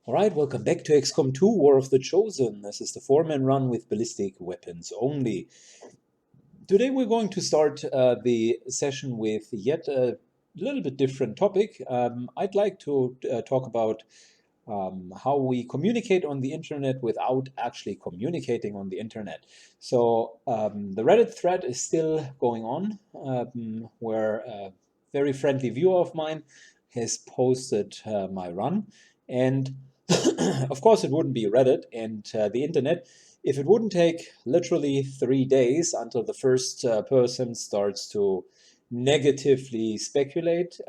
Alright, welcome back to XCOM 2 War of the Chosen. This is the 4-man run with ballistic weapons only. Today we're going to start the session with yet a little bit different topic. I'd like to talk about how we communicate on the internet without actually communicating on the internet. So the Reddit thread is still going on, where a very friendly viewer of mine has posted my run. And of course, it wouldn't be Reddit and the internet if it wouldn't take literally 3 days until the first person starts to negatively speculate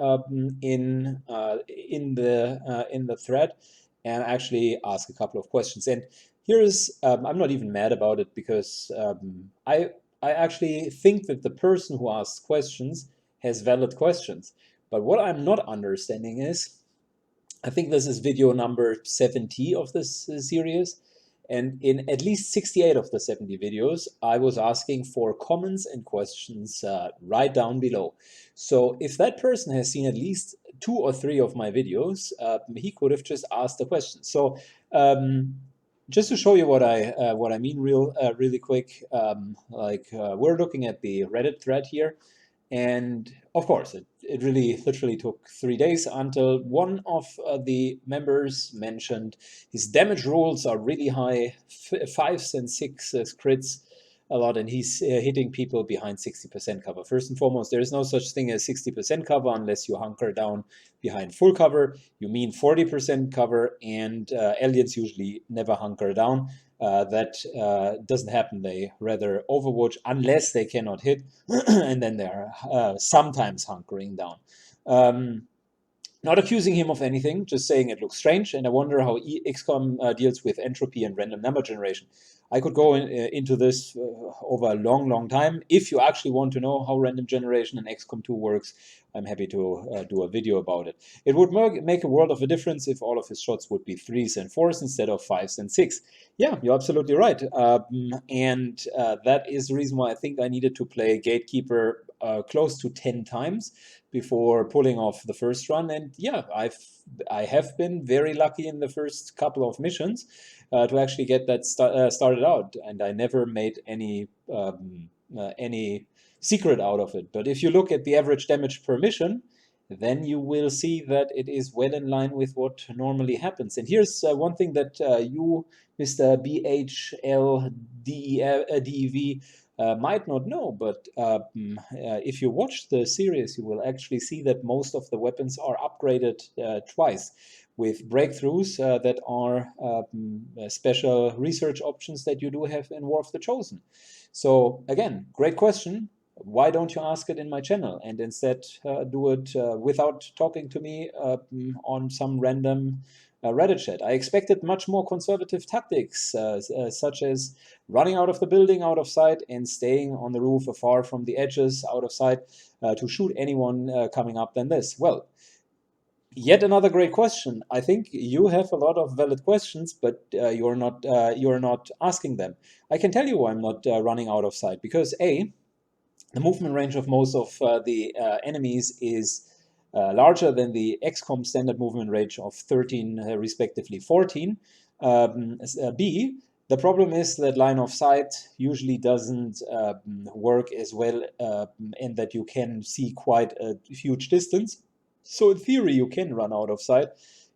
in the thread and actually ask a couple of questions. And here's I'm not even mad about it because I actually think that the person who asks questions has valid questions. But what I'm not understanding is, I think this is video number 70 of this series, and in at least 68 of the 70 videos, I was asking for comments and questions right down below. So if that person has seen at least 2 or 3 of my videos, he could have just asked the question. So just to show you what I mean really quick, we're looking at the Reddit thread here. And of course, it really literally took 3 days until one of the members mentioned his damage rolls are really high, 5s and 6s crits a lot, and he's hitting people behind 60% cover. First and foremost, there is no such thing as 60% cover unless you hunker down behind full cover. You mean 40% cover, and aliens usually never hunker down. That doesn't happen. They rather overwatch unless they cannot hit, and then they're sometimes hunkering down. Not accusing him of anything, just saying it looks strange, and I wonder how XCOM deals with entropy and random number generation. I could go into this over a long time. If you actually want to know how random generation in XCOM 2 works, I'm happy to do a video about it. It would make a world of a difference if all of his shots would be 3s and 4s instead of 5s and 6s. Yeah, you're absolutely right. That is the reason why I think I needed to play Gatekeeper close to 10 times before pulling off the first run. And yeah, I have been very lucky in the first couple of missions to actually get that started out, and I never made any secret out of it. But if you look at the average damage per mission, then you will see that it is well in line with what normally happens. And here's one thing that you, Mr. BHLDEV, might not know, but if you watch the series, you will actually see that most of the weapons are upgraded twice with breakthroughs that are special research options that you do have in War of the Chosen. So again, great question. Why don't you ask it in my channel and instead do it without talking to me on some random Reddit chat? I expected much more conservative tactics, such as running out of the building, out of sight, and staying on the roof afar from the edges, out of sight, to shoot anyone coming up than this. Well, yet another great question. I think you have a lot of valid questions, but you're not asking them. I can tell you why I'm not running out of sight, because A, the movement range of most of the enemies is larger than the XCOM standard movement range of 13, respectively 14. B, the problem is that line of sight usually doesn't work as well, and that you can see quite a huge distance. So in theory, you can run out of sight.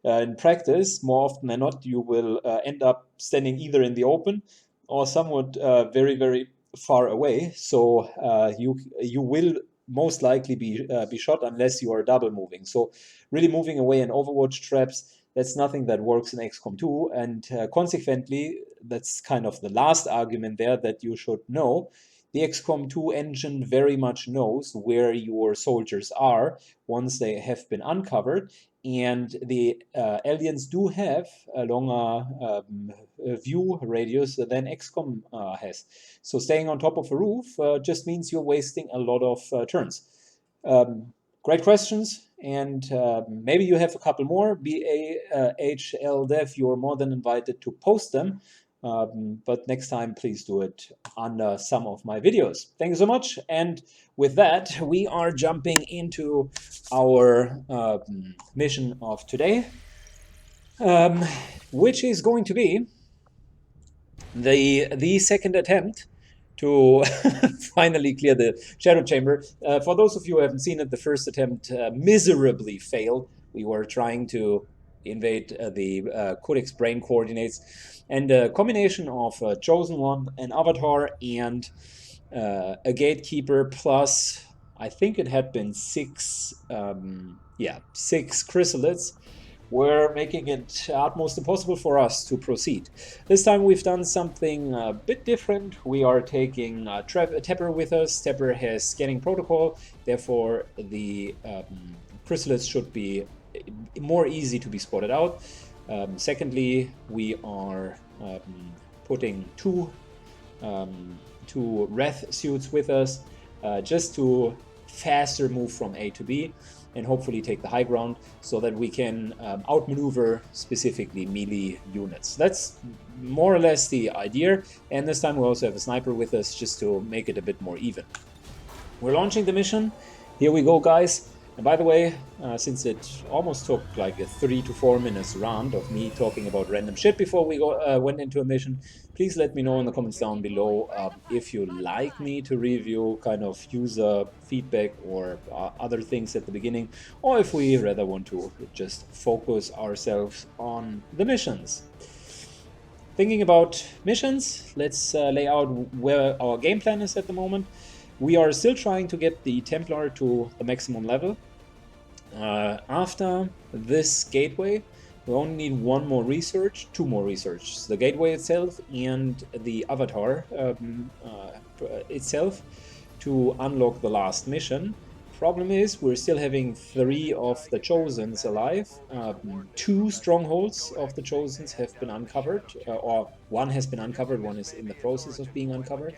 In practice, more often than not, you will end up standing either in the open or somewhat very, very far away. So you will most likely be shot unless you are double moving. So really moving away in Overwatch traps, that's nothing that works in XCOM 2, and consequently, that's kind of the last argument there that you should know. The XCOM 2 engine very much knows where your soldiers are once they have been uncovered, and the aliens do have a longer view radius than XCOM has. So staying on top of a roof just means you're wasting a lot of turns. Great questions, and maybe you have a couple more. BAHLDev, you're more than invited to post them. But next time, please do it under some of my videos. Thank you so much. And with that, we are jumping into our mission of today. which is going to be the second attempt to finally clear the Shadow Chamber. For those of you who haven't seen it, the first attempt miserably failed. We were trying to invade the Codex Brain coordinates, and a combination of a Chosen One, an Avatar, and a Gatekeeper, plus I think it had been six chrysalids, were making it utmost impossible for us to proceed. This time we've done something a bit different. We are taking Tepper with us. Tepper has scanning protocol, therefore the chrysalids should be more easy to be spotted out. Secondly, we are putting two Wrath suits with us just to faster move from A to B and hopefully take the high ground so that we can outmaneuver specifically melee units. That's more or less the idea, and this time we also have a sniper with us just to make it a bit more even. We're launching the mission. Here we go, guys. And by the way, since it almost took like a 3 to 4 minutes round of me talking about random shit before we went into a mission, please let me know in the comments down below if you like me to review kind of user feedback or other things at the beginning, or if we rather want to just focus ourselves on the missions. Thinking about missions, let's lay out where our game plan is at the moment. We are still trying to get the Templar to the maximum level. After this gateway, we only need two more research. The gateway itself and the Avatar itself to unlock the last mission. Problem is, we're still having 3 of the Chosens alive. 2 strongholds of the Chosens have been uncovered, or one has been uncovered, one is in the process of being uncovered.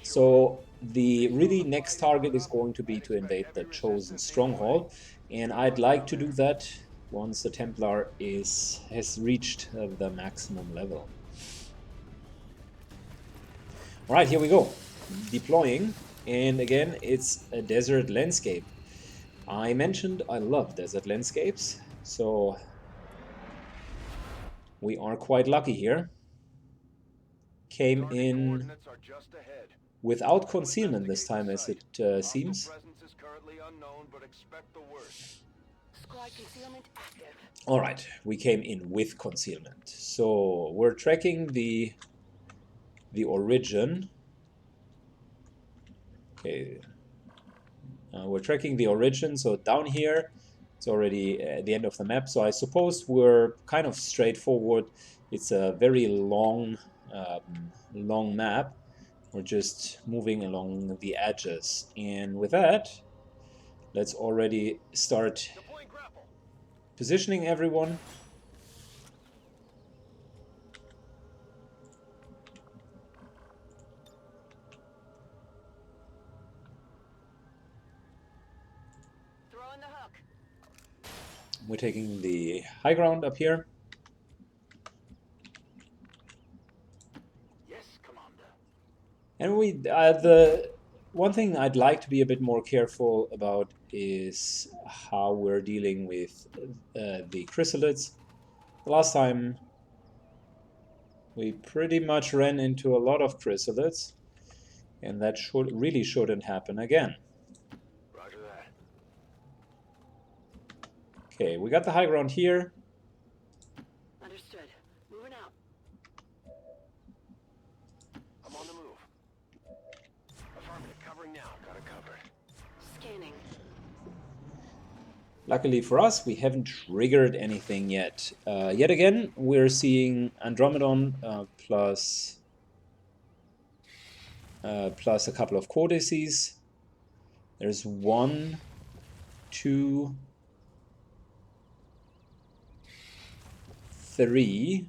So the really next target is going to be to invade the Chosen stronghold, and I'd like to do that once the Templar has reached the maximum level. Alright, here we go. Deploying, and again, it's a desert landscape. I mentioned I love desert landscapes, so we are quite lucky here. Came in without concealment this time, as it seems. Alright, we came in with concealment. So we're tracking the origin. Okay, we're tracking the origin, so down here it's already at the end of the map, so I suppose we're kind of straightforward. It's a very long map. We're just moving along the edges, and with that, let's already start positioning everyone. We're taking the high ground up here. Yes, Commander. And the one thing I'd like to be a bit more careful about is how we're dealing with the chrysalids. The last time we pretty much ran into a lot of chrysalids, and that really shouldn't happen again. Roger that. Okay, we got the high ground here. Understood. Moving out. I'm on the move. Affirmative. Covering now. Got it covered. Scanning. Luckily for us, we haven't triggered anything yet. Yet again, we're seeing Andromedon plus a couple of codices. There's 1, 2, 3,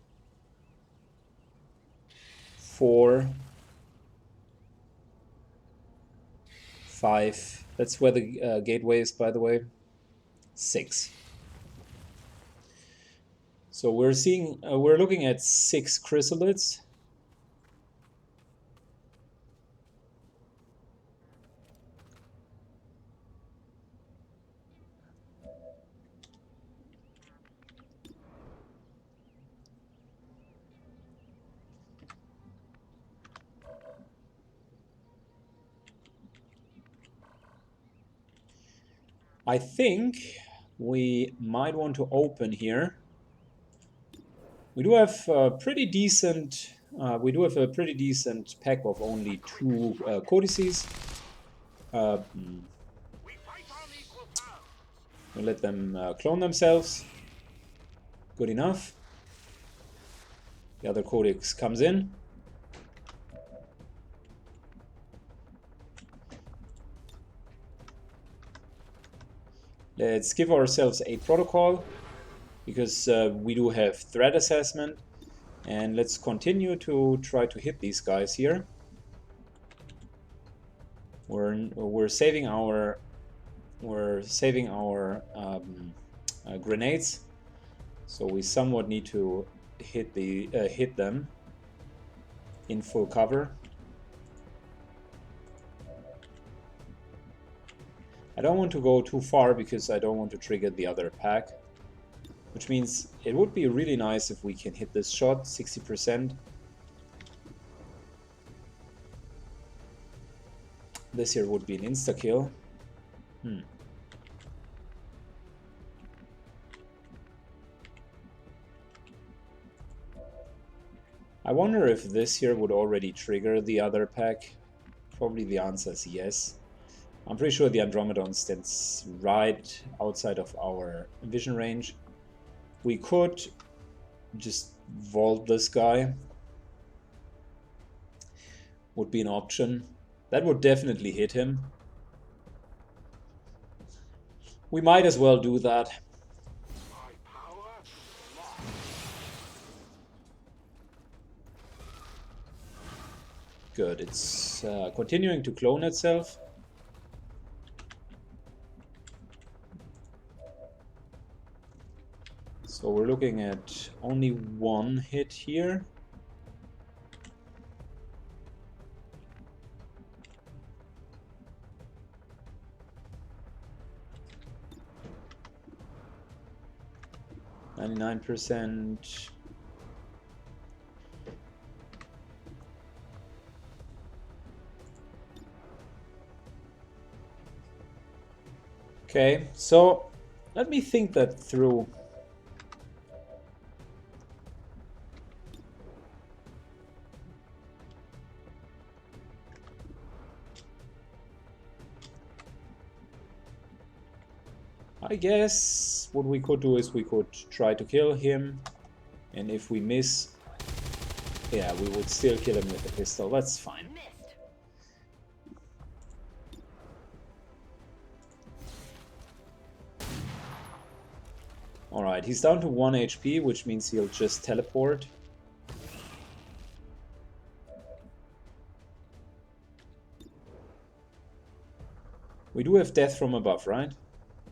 4, 5. That's where the gateway is, by the way. 6. So we're looking at 6 chrysalids. I think we might want to open here. We do have a pretty decent. We do have a pretty decent pack of only 2 codices. We'll let them clone themselves. Good enough. The other codex comes in. Let's give ourselves a protocol, because we do have threat assessment, and let's continue to try to hit these guys here. We're saving our grenades, so we somewhat need to hit them in full cover. I don't want to go too far because I don't want to trigger the other pack, which means it would be really nice if we can hit this shot 60%. This here would be an insta-kill. I wonder if this here would already trigger the other pack. Probably the answer is yes. I'm pretty sure the Andromedon stands right outside of our vision range. We could just vault this guy. Would be an option. That would definitely hit him. We might as well do that. Good, it's continuing to clone itself. So we're looking at only 1 hit here. %. Okay, so let me think that through. I guess what we could do is we could try to kill him, and if we miss, yeah, we would still kill him with a pistol. That's fine. Alright, he's down to 1 HP, which means he'll just teleport. We do have death from above, right?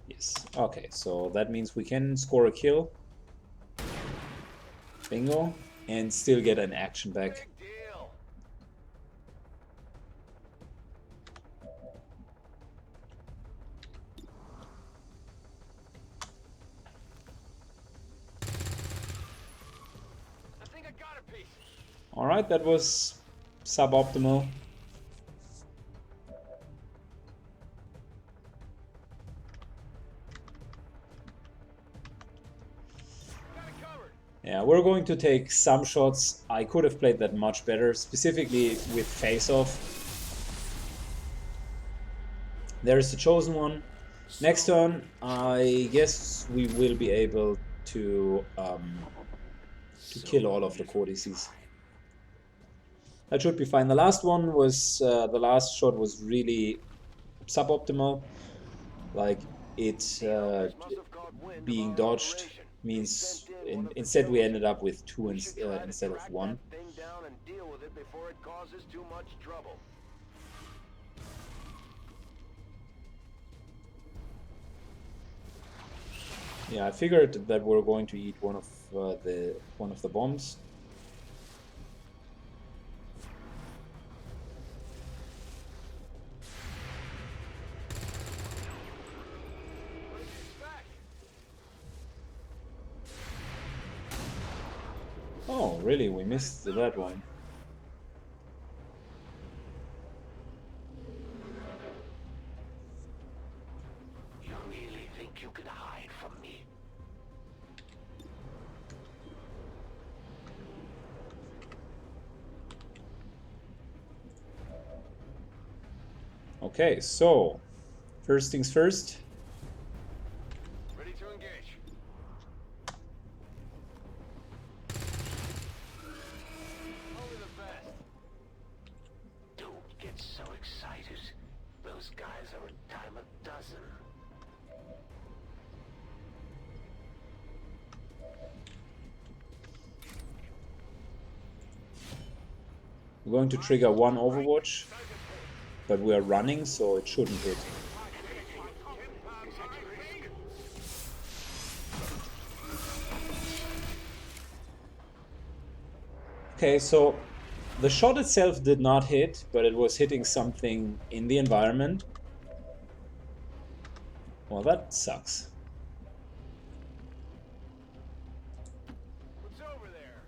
Yes. Okay, so that means we can score a kill. Bingo. And still get an action back. Alright, that was suboptimal. Yeah, we're going to take some shots. I could have played that much better, specifically with face-off. There's the chosen one. Next turn, I guess we will be able to kill all of the codices. That should be fine. The last one was the last shot was really suboptimal. Like it being dodged means instead we ended up with 2 instead of 1. Yeah, I figured that we're going to eat one of the bombs. Oh, really? We missed that one. Okay, so first things first. Ready to engage. Only the best. Don't get so excited. Those guys are a dime a dozen. We're going to trigger one Overwatch, but we are running, so it shouldn't hit. Okay, so the shot itself did not hit, but it was hitting something in the environment. Well, that sucks. What's over there?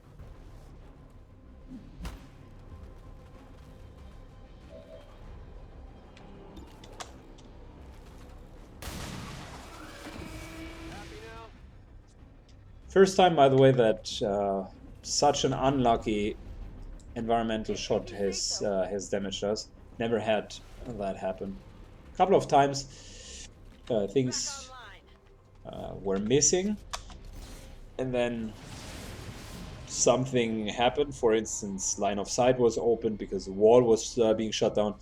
Happy now? First time, by the way, that such an unlucky environmental shot has damaged us. Never had that happen. A couple of times things were missing, and then something happened. For instance, line of sight was open because the wall was being shut down,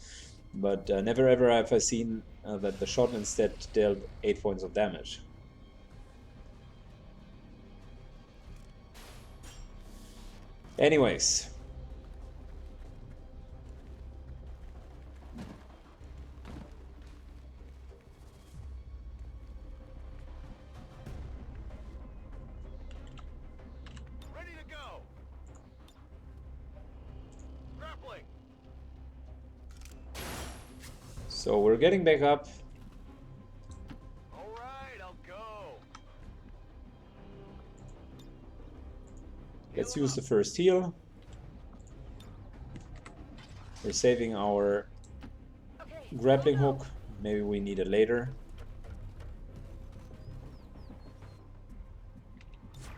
but never ever have I seen that the shot instead dealt 8 points of damage. Anyways, Ready to go. Grappling. so we're getting back up. All right, I'll go. Let's use the first heal. We're saving our grappling hook. Maybe we need it later.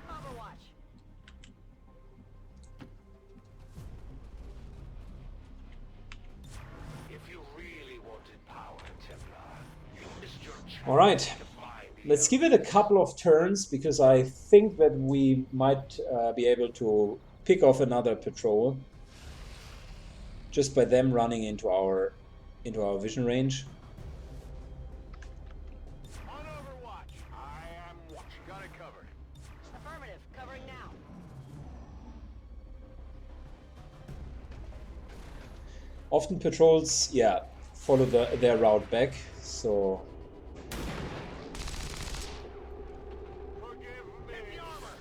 Overwatch. If you really wanted power, Templar, you missed your chance. All right, to find the let's give it a couple of turns because I think that we might be able to pick off another patrol just by them running into our vision range. On Overwatch. I am watching. Got it covered. Affirmative. Covering now. Often patrols, yeah, follow their route back, so Forgive me. Hit the armor.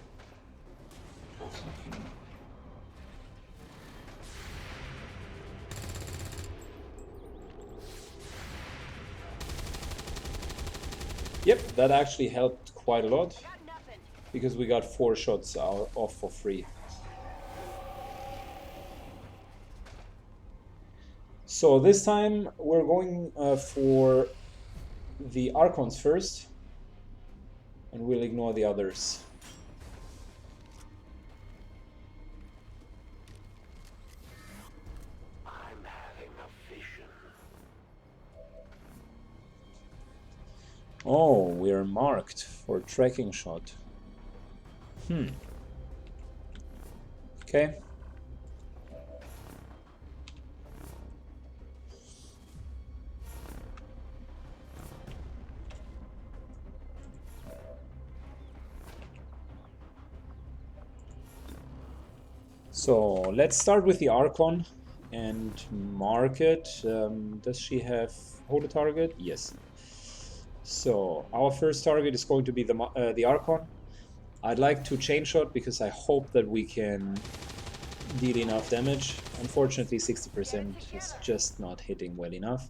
yep, that actually helped quite a lot Got nothing. because we got 4 shots off for free. So this time we're going for the Archons first, and we'll ignore the others. I'm having a vision. Oh, we're marked for tracking shot. Okay. So let's start with the Archon and mark it. Does she have hold a target? Yes. So our first target is going to be the Archon. I'd like to chain shot because I hope that we can deal enough damage. Unfortunately, 60% is just not hitting well enough.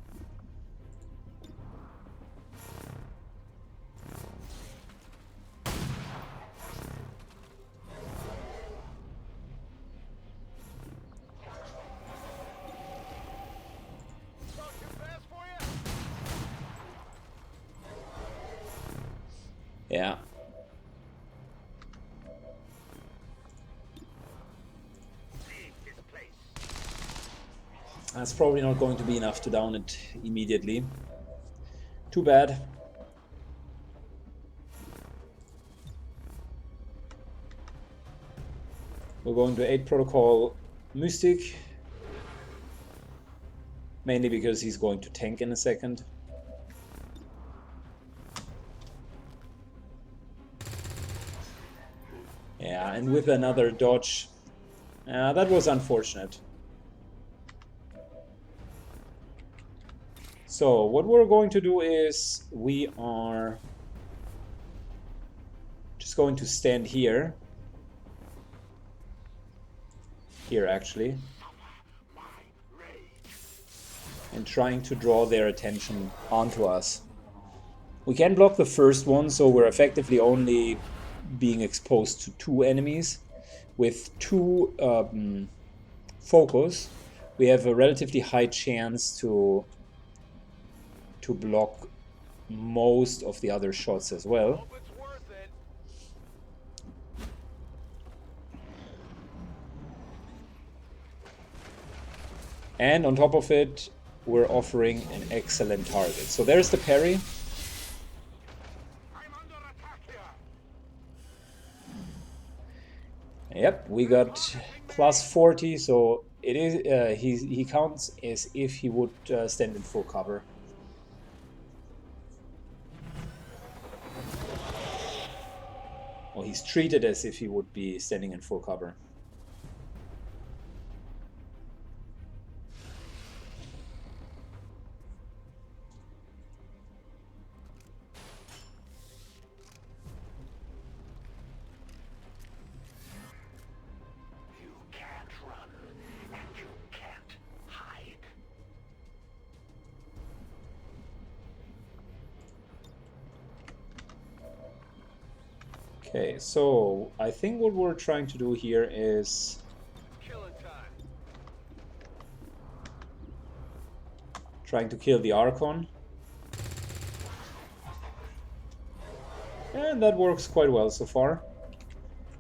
Talk too fast for you? Yeah. That's probably not going to be enough to down it immediately. Too bad. We're going to 8 Protocol Mystic. Mainly because he's going to tank in a second. Yeah, and with another dodge. That was unfortunate. So what we're going to do is we are just going to stand here. Here actually. And trying to draw their attention onto us. We can block the first one, so we're effectively only being exposed to 2 enemies. With 2 focus, we have a relatively high chance to block most of the other shots as well. Hope it's worth it. And on top of it, we're offering an excellent target. So there's the parry. I'm under attack here. Yep, we got plus 40, so it is he counts as if he would stand in full cover. Well, he's treated as if he would be standing in full cover. You can't run, and you can't hide. Okay, so I think what we're trying to do here is Killing time. trying to kill the Archon. And that works quite well so far.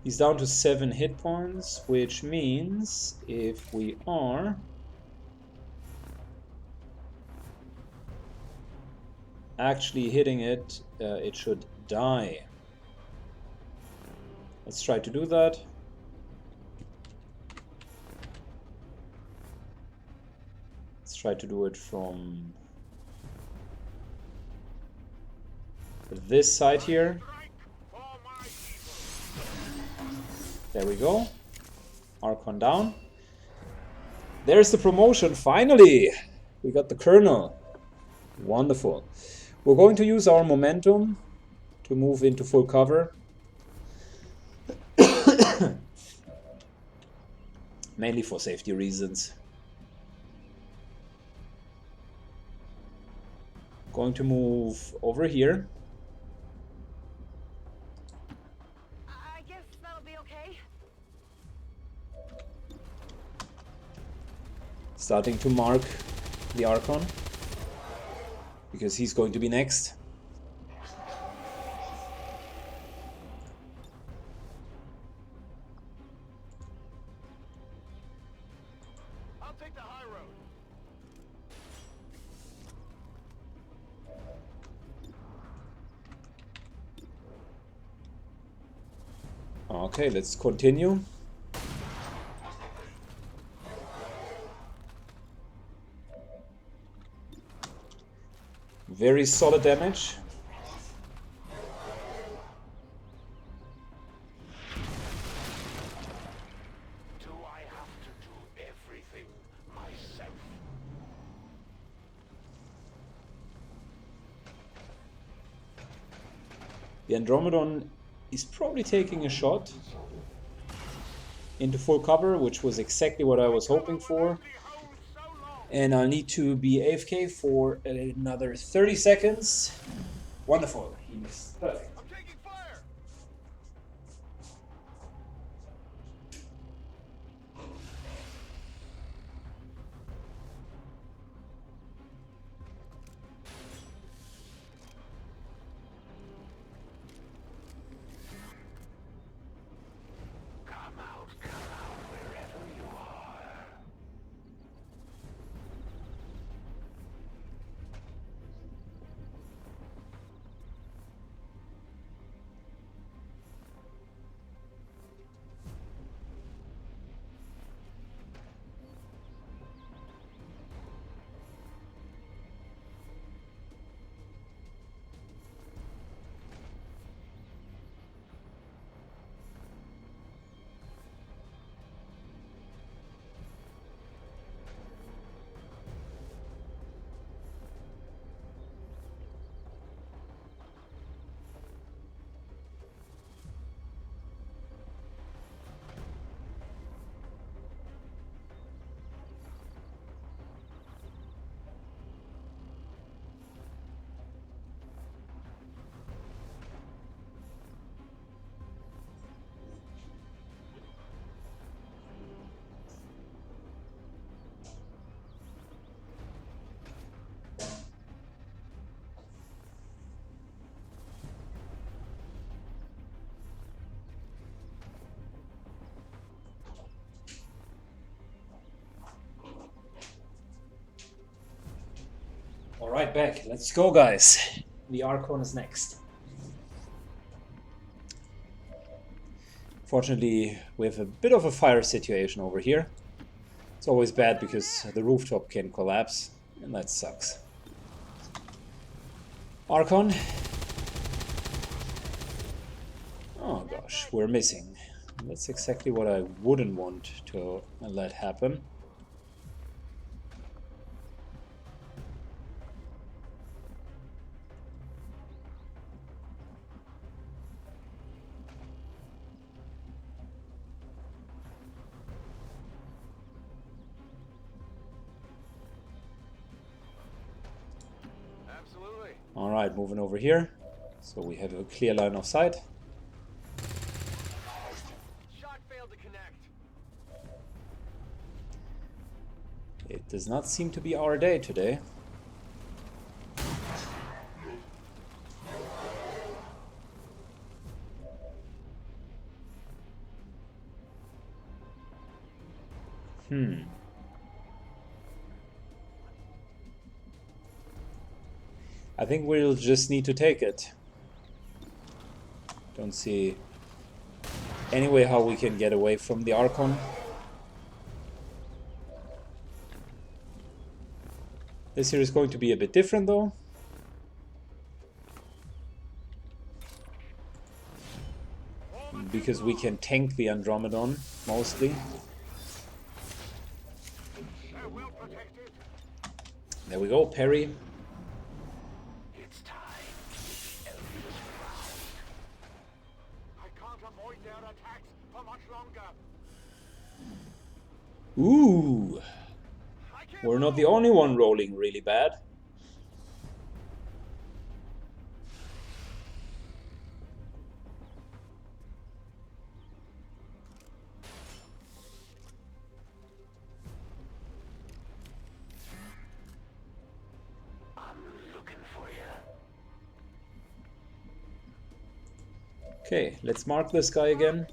He's down to 7 hit points, which means if we are actually hitting it, it should die. Let's try to do that. Let's try to do it from this side here. There we go. Archon down. There's the promotion, finally! We got the Colonel. Wonderful. We're going to use our momentum to move into full cover. Mainly for safety reasons. Going to move over here. I guess that'll be okay. Starting to mark the Archon, because he's going to be next. I'll take the high road. Okay, let's continue. Very solid damage. Do I have to do everything myself? The Andromedon is probably taking a shot into full cover, which was exactly what I was hoping for. And I'll need to be AFK for another 30 seconds. Wonderful. He missed. Perfect. I'm taking fire. Come out wherever you are. right back. Let's go, guys. The Archon is next. Fortunately, we have a bit of a fire situation over here. It's always bad because the rooftop can collapse, and that sucks. Archon. Oh gosh, we're missing. That's exactly what I wouldn't want to let happen. Absolutely. Alright, moving over here. So we have a clear line of sight. Shot failed to connect. It does not seem to be our day today. I think we'll just need to take it. Don't see any way how we can get away from the Archon. This here is going to be a bit different though. Because we can tank the Andromedon, mostly. There we go, parry. It's time. I can't avoid their attacks for much longer. Ooh! We're not the only one rolling really bad. Okay, let's mark this guy again.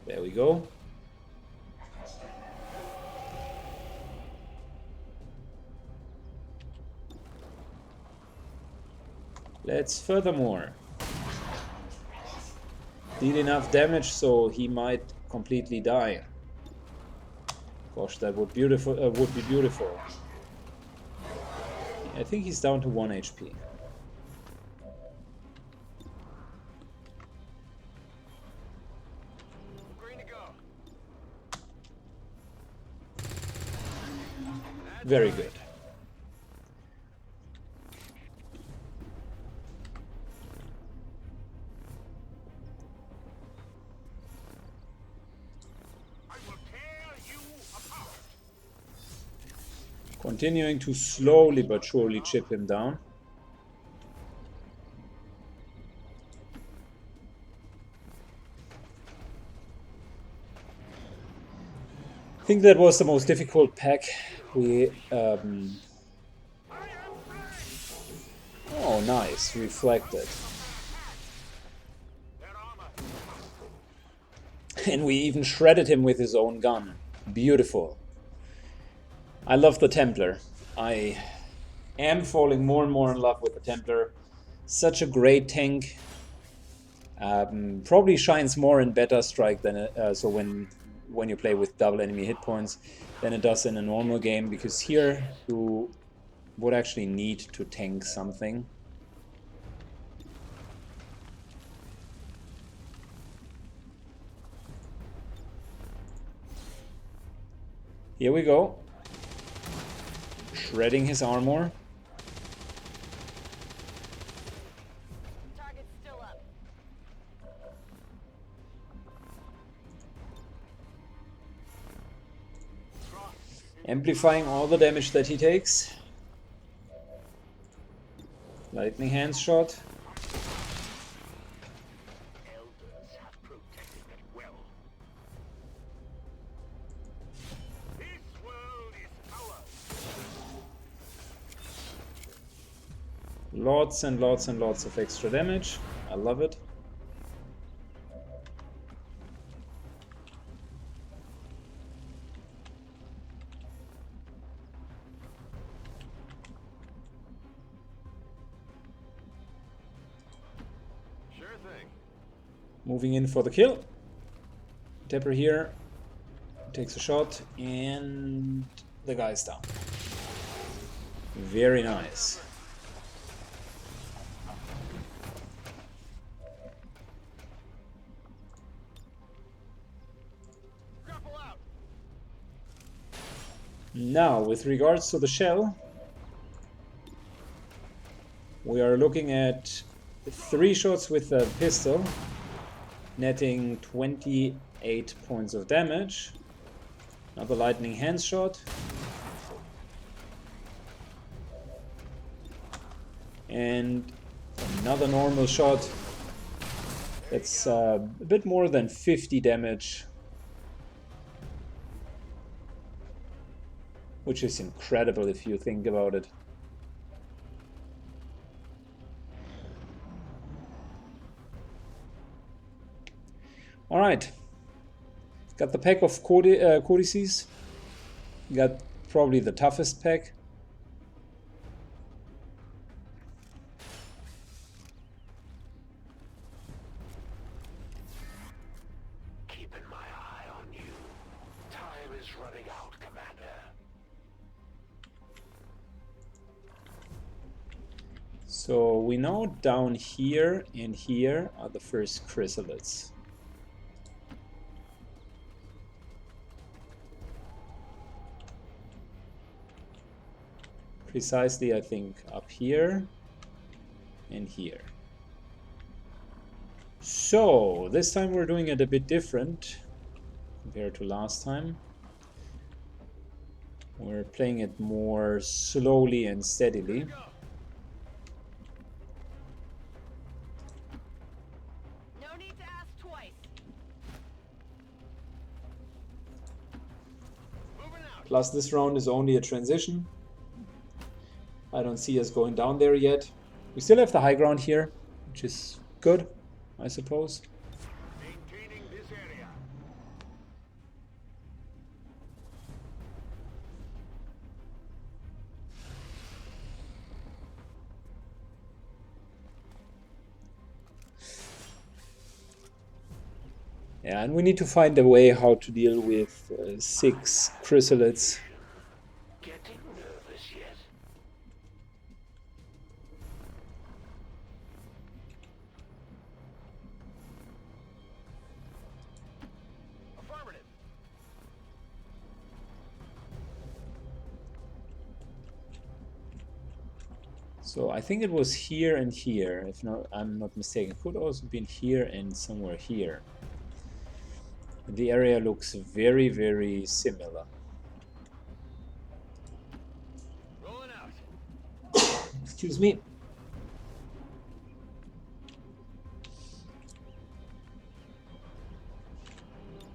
There we go. Let's furthermore deal enough damage so he might completely die. Gosh, that would be beautiful. I think he's down to 1 HP. Green to go. Very good. I will tear you apart. Continuing to slowly but surely chip him down. I think that was the most difficult pack we... Oh, nice. Reflected. And we even shredded him with his own gun. Beautiful. I love the Templar. I am falling more and more in love with the Templar. Such a great tank. Probably shines more in Beta Strike than so when you play with double enemy hit points than it does in a normal game, because here you would actually need to tank something. Here we go. Shredding his armor. Target's still up. Amplifying all the damage that he takes. Lightning hands shot. Elders have protected me well. This world is ours. Lots and lots and lots of extra damage. I love it. thing. Moving in for the kill. Dapper here takes a shot, and the guy's down. Very nice. Grapple out. Now, with regards to the shell, we are looking at 3 shots with a pistol, netting 28 points of damage. Another lightning hand shot. And another normal shot. That's a bit more than 50 damage. Which is incredible if you think about it. Alright. Got the pack of codices. Got probably the toughest pack. Keeping my eye on you. Time is running out, Commander. So we know down here and here are the first chrysalids. Precisely, I think, up here and here. So this time we're doing it a bit different compared to last time. We're playing it more slowly and steadily. No need to ask twice. Moving out. Plus this round is only a transition. I don't see us going down there yet. We still have the high ground here, which is good, I suppose. Maintaining this area. Yeah, and we need to find a way how to deal with 6 chrysalids. Getting nervous yet? Affirmative. So I think it was here and here, if not, I'm not mistaken. It could also been here and somewhere here. The area looks very, very similar. Rolling out. Excuse me.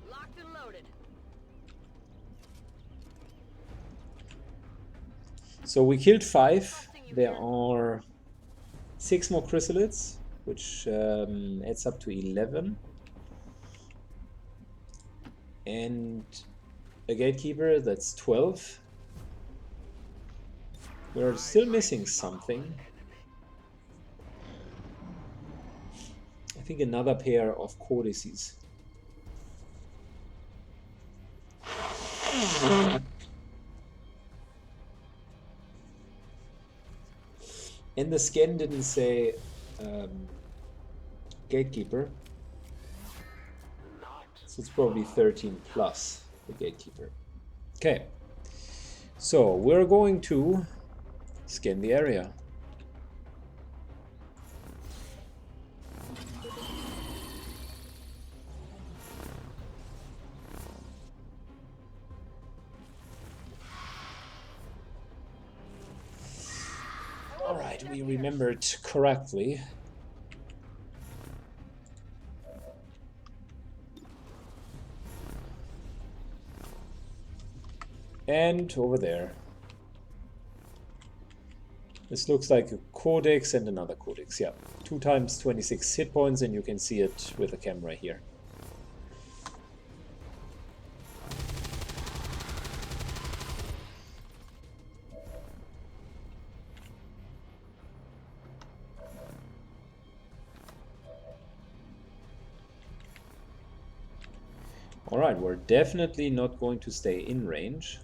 Locked and loaded. So we killed 5. There are 6 more chrysalids, which adds up to 11. And a gatekeeper, that's 12. We're still missing something. I think another pair of codices. And the scan didn't say gatekeeper. So it's probably 13 plus the gatekeeper. Okay, so we're going to scan the area. All right, we remembered correctly. And over there. This looks like a codex and another codex. Yeah, 2 times 26 hit points, and you can see it with the camera here. Alright, we're definitely not going to stay in range.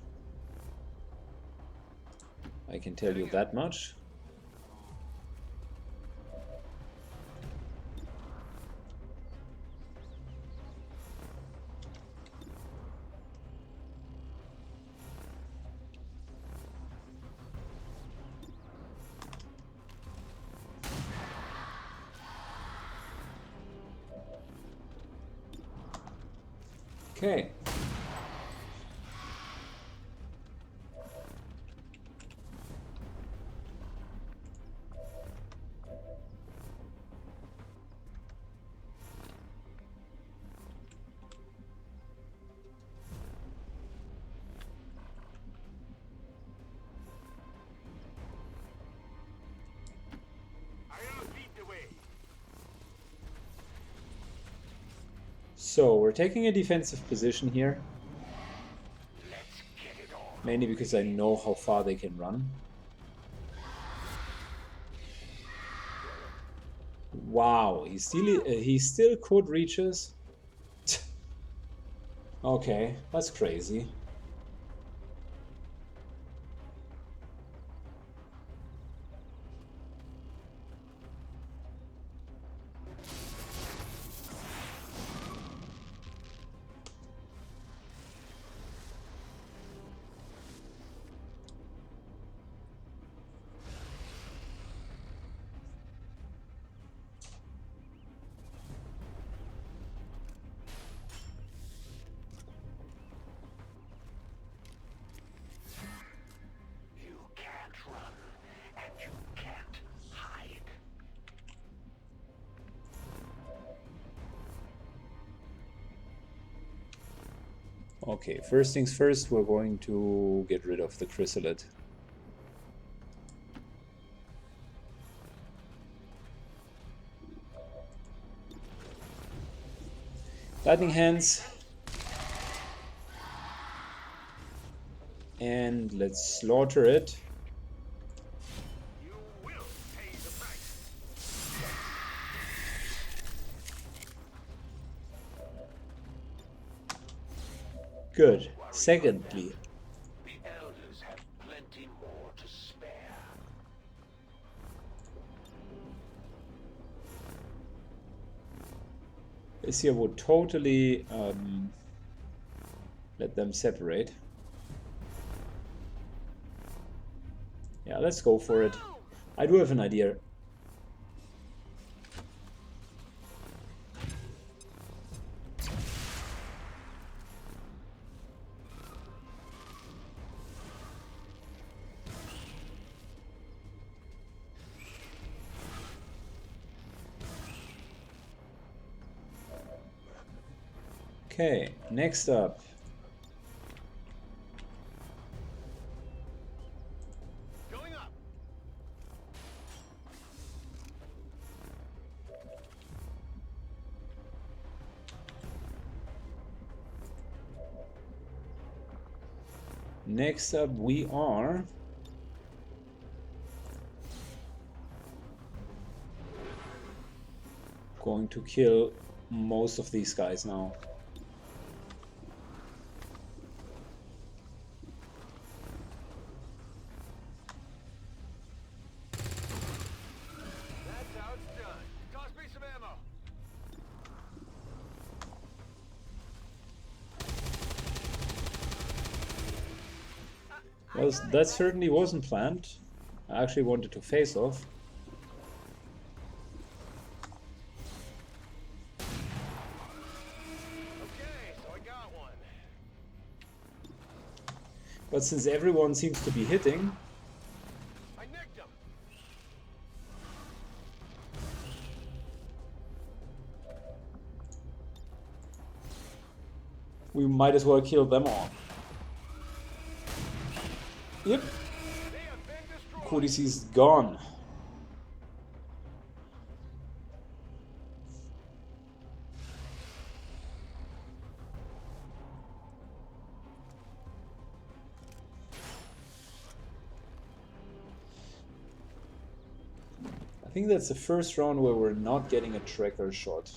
I can tell you that much. Okay. So we're taking a defensive position here. Mainly because I know how far they can run. Wow, he still could reach us. Okay, that's crazy. Okay, first things first, we're going to get rid of the chrysalid. Lightning hands. And let's slaughter it. You will pay the price. Good. Secondly, The elders have plenty more to spare. this here would totally let them separate. Yeah, let's go for it. I do have an idea. Okay, next up. Going up. Next up we are going to kill most of these guys now. That's how it's done. Toss me some ammo. Well, that certainly wasn't planned. I actually wanted to face off. Okay, so I got one. But since everyone seems to be hitting, I nicked him. we might as well kill them all. Yep, They have been destroyed. Codicy's gone. I think that's the first round where we're not getting a tracker shot.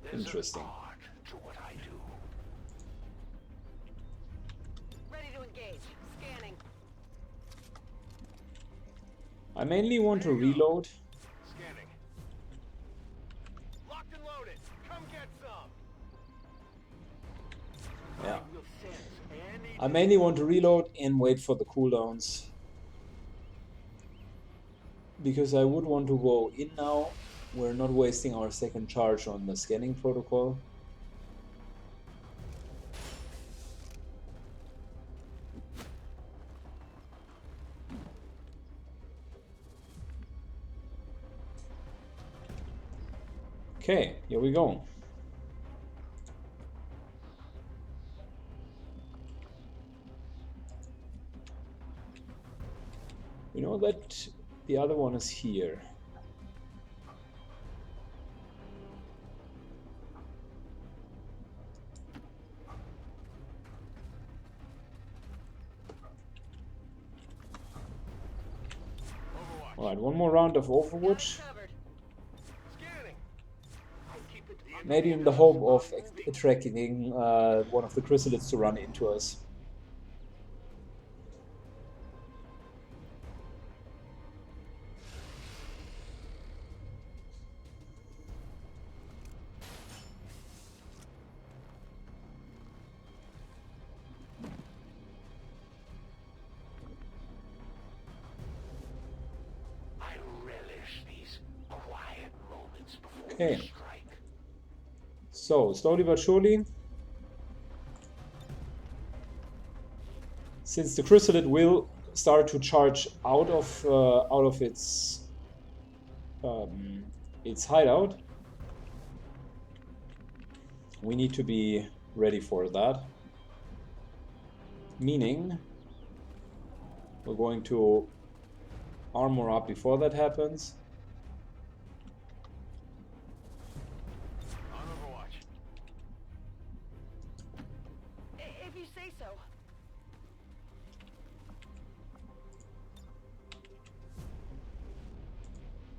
There's Interesting. an art to what I do. I mainly want to reload. Scanning. Locked and loaded. Come get some. Yeah. I will sense any I mainly want to reload and wait for the cooldowns. Because I would want to go in now. We're not wasting our second charge on the scanning protocol. Okay, here we go. We know that the other one is here. Overwatch. Alright, one more round of Got it Overwatch. covered. Scanning. I'll keep it the Maybe in the hope of attracting one of the chrysalids to run into us. I relish these quiet moments before Okay. the strike. So, slowly but surely, since the chrysalid will start to charge out of its hideout, we need to be ready for that. Meaning, we're going to armor up before that happens. On Overwatch. If you say so.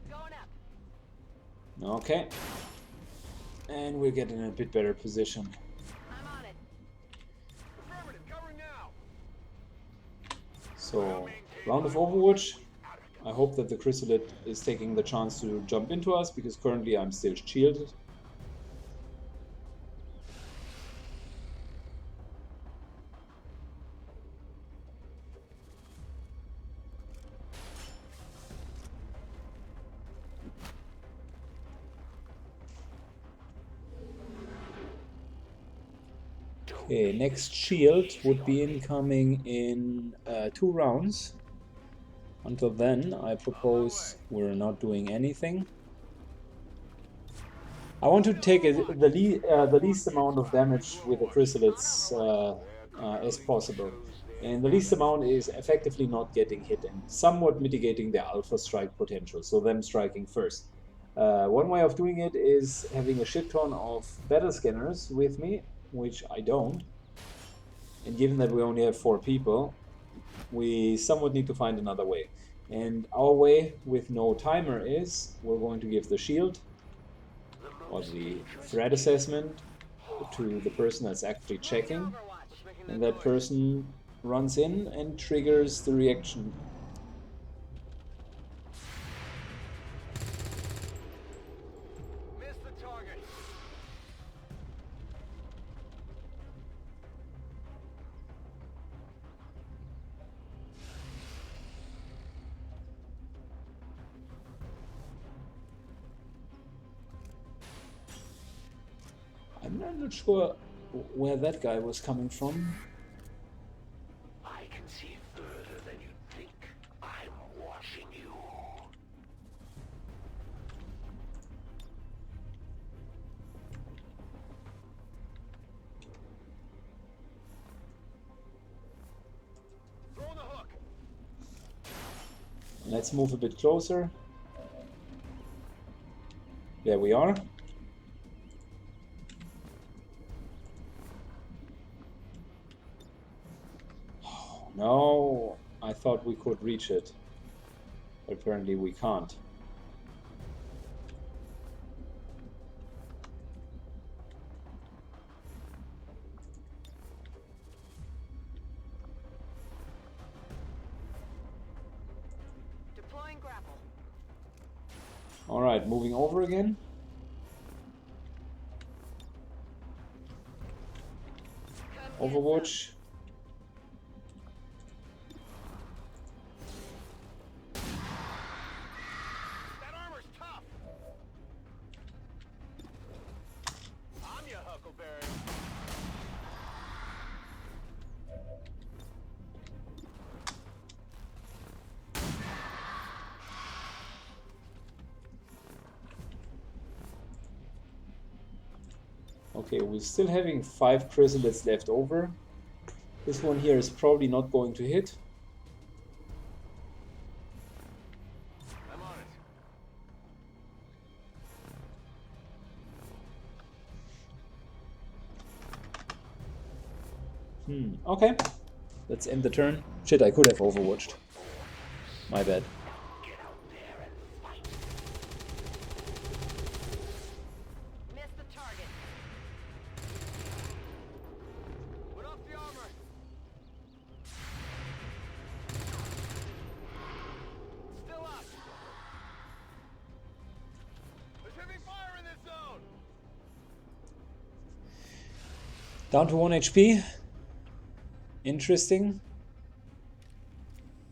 Going up. Okay. And we're getting in a bit better position. I'm on it. Affirmative. Covering now. So, round of Overwatch. I hope that the chrysalid is taking the chance to jump into us, because currently I'm still shielded. Okay, next shield would be incoming in 2 rounds. Until then, I propose we're not doing anything. I want to take the least amount of damage with the chrysalids as possible. And the least amount is effectively not getting hit and somewhat mitigating their alpha strike potential, so them striking first. One way of doing it is having a shit ton of battle scanners with me, which I don't. And given that we only have 4 people, we somewhat need to find another way. And our way with no timer is we're going to give the shield or the threat assessment to the person that's actually checking, Overwatch. and that person runs in and triggers the reaction. Missed the target. I'm not sure where that guy was coming from. I can see further than you think. I'm watching you. Throwing the hook. Let's move a bit closer. There we are. Oh, no, I thought we could reach it. But apparently we can't. Deploying grapple. Alright, moving over again. Come get some. Overwatch. That armor's tough. I'm your Huckleberry. Okay, we're still having 5 chrysalids left over. This one here is probably not going to hit. I'm on it. Okay. Let's end the turn. Shit, I could have overwatched. My bad. Miss the target. Put up the armor. Still up. There's heavy fire in this zone. Down to 1 HP. Interesting.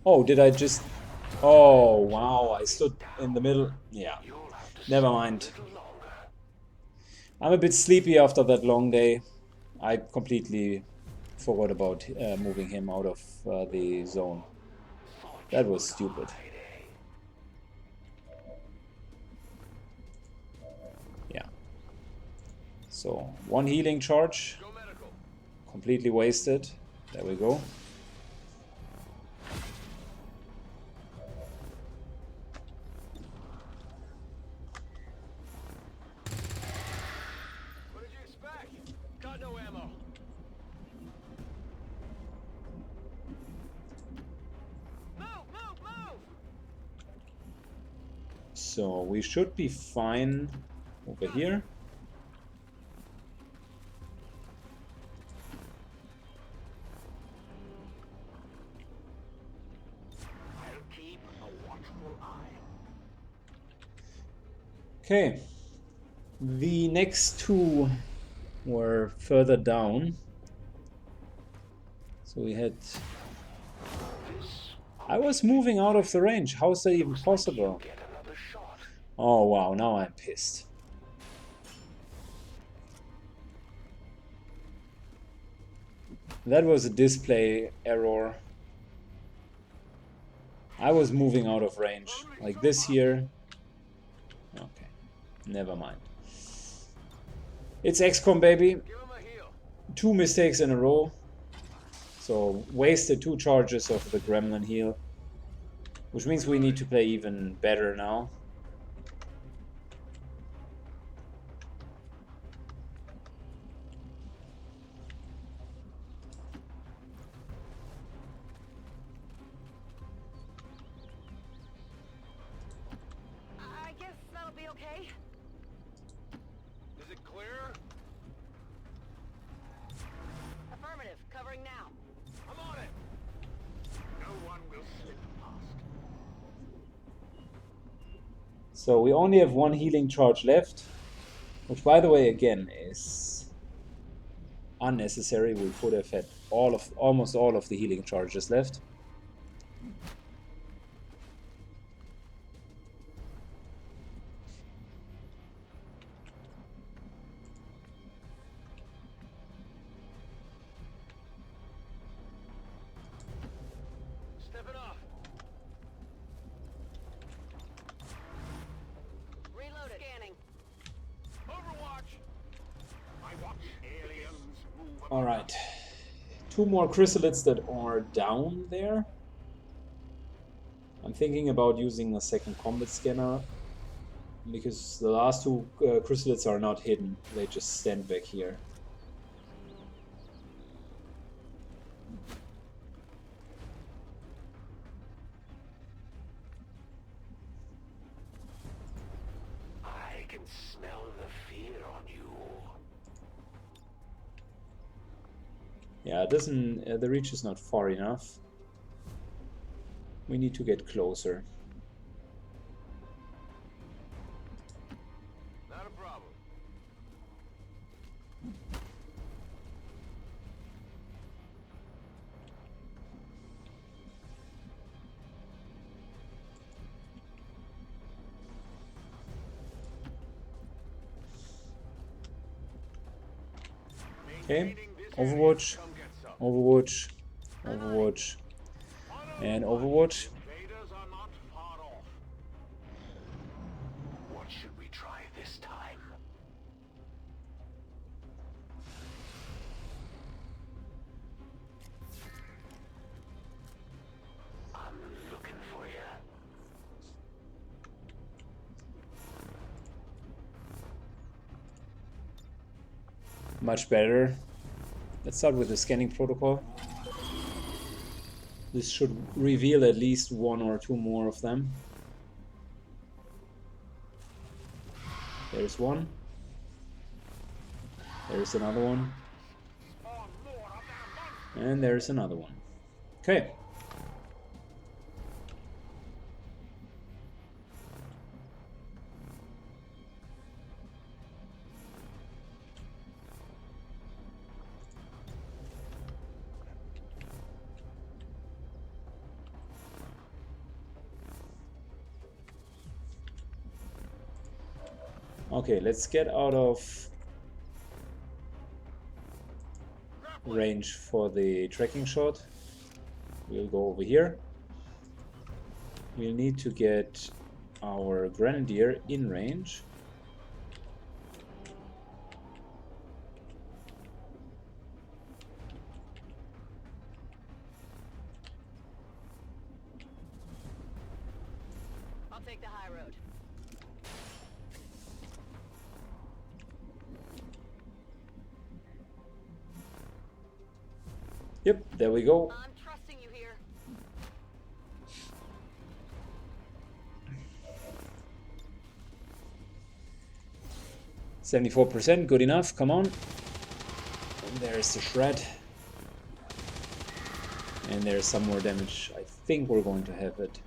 Oh, did I just... Oh, wow, I stood in the middle. Yeah, never mind. I'm a bit sleepy after that long day. I completely forgot about moving him out of the zone. That was stupid. Yeah. So, 1 healing charge. Go medical. Completely wasted. There we go. What did you expect? Got no ammo. Move! So we should be fine over here. I'll keep a watchful eye. Okay. The next 2 were further down. So we had... I was moving out of the range. How is that even possible? Get another shot. Oh wow, now I'm pissed. That was a display error. I was moving out of range. Like this here. Okay, never mind. It's XCOM, baby. Give him a heal. 2 mistakes in a row. So wasted 2 charges of the Gremlin heal. Which means we need to play even better now. I guess that'll be okay. Is it clear? Affirmative. Covering now. I'm on it. No one will slip past. So we only have 1 healing charge left. Which, by the way, again, is unnecessary. We could have had almost all of the healing charges left. Stepping off. Reloaded. Scanning. Overwatch. I watch aliens move. Alright. 2 more chrysalids that are down there. I'm thinking about using a second combat scanner. Because the last 2 chrysalids are not hidden. They just stand back here. I can smell the fear on you. Yeah, it doesn't. The reach is not far enough. We need to get closer. Okay, Overwatch, Overwatch, Overwatch, and Overwatch. Invaders are not far off. What should we try this time? I'm looking for you. Much better. Let's start with the scanning protocol. This should reveal at least one or two more of them. There's one. There's another one. And there's another one. Okay. Okay, let's get out of range for the tracking shot. We'll go over here. We'll need to get our Grenadier in range. I'll take the high road. Yep, there we go. I'm trusting you here. 74%, good enough, come on. And there's the shred. And there's some more damage. I think we're going to have it.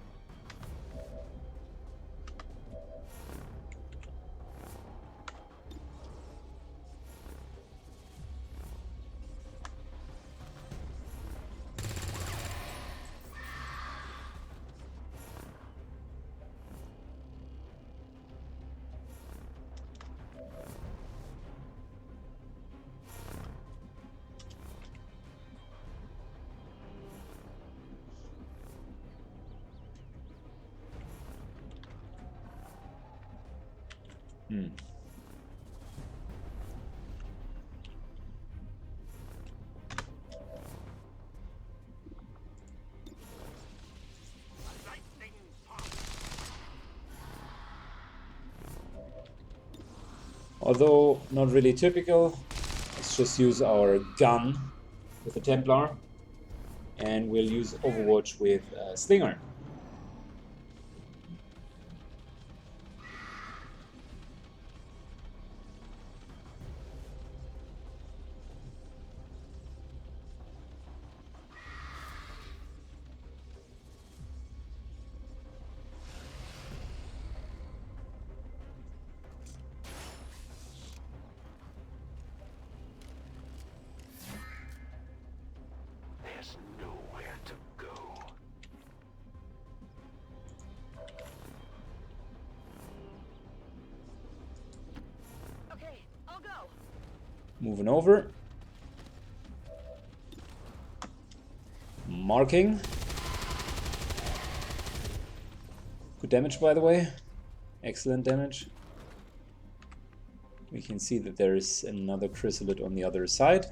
Although not really typical, let's just use our gun with the Templar, and we'll use Overwatch with Slinger. There's nowhere to go. Okay, I'll go. Moving over. Marking. Good damage, by the way. Excellent damage. We can see that there is another chrysalid on the other side.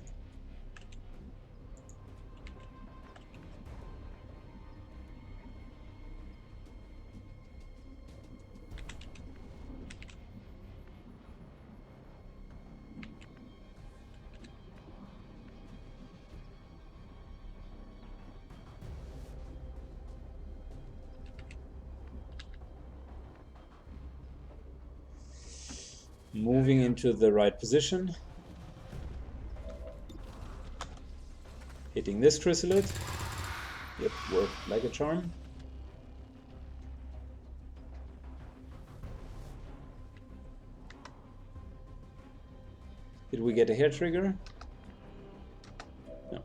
Moving into the right position. Hitting this chrysalid. Yep, worked like a charm. Did we get a hair trigger? No.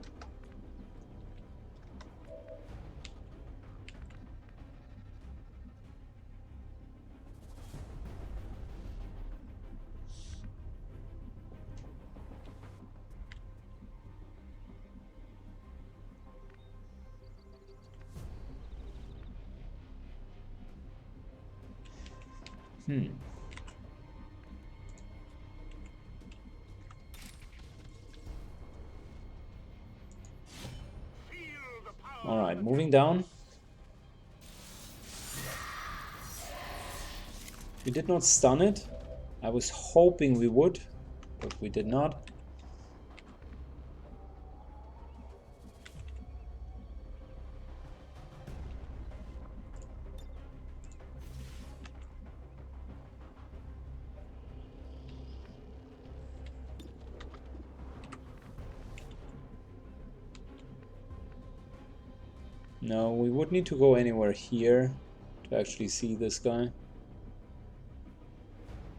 Alright, moving down. We did not stun it. I was hoping we would, but we did not. No, we would need to go anywhere here to actually see this guy.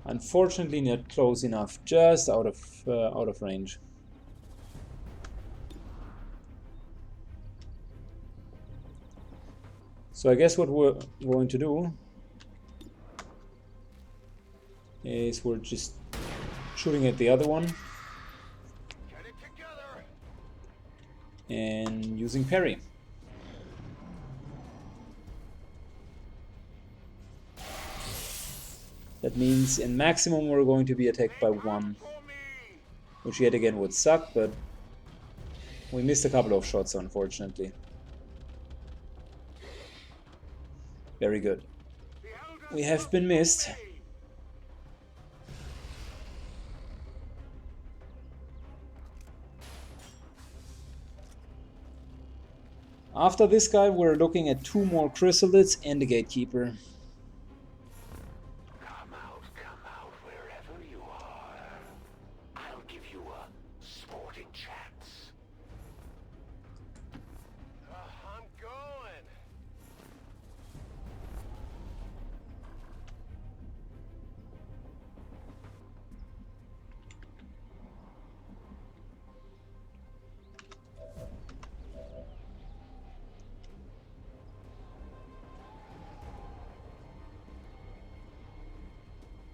Unfortunately, not close enough, just out of range. So I guess what we're going to do is we're just shooting at the other one Get it together. and using parry. That means in maximum we're going to be attacked by one, For me. which yet again would suck, but we missed a couple of shots, unfortunately. Very good. The elders We have been missed. me. After this guy, we're looking at 2 more chrysalids and a gatekeeper. Come out wherever you are. I'll give you a sporting chance. I'm going.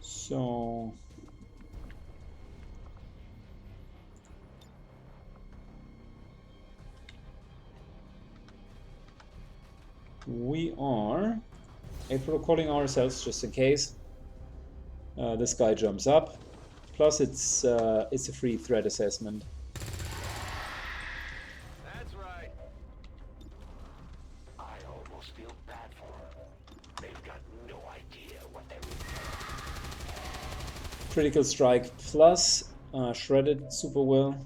So we are protocolling ourselves just in case this guy jumps up. Plus, it's a free threat assessment. That's right. I almost feel bad for them. They've got no idea what they're Critical strike plus shredded super well.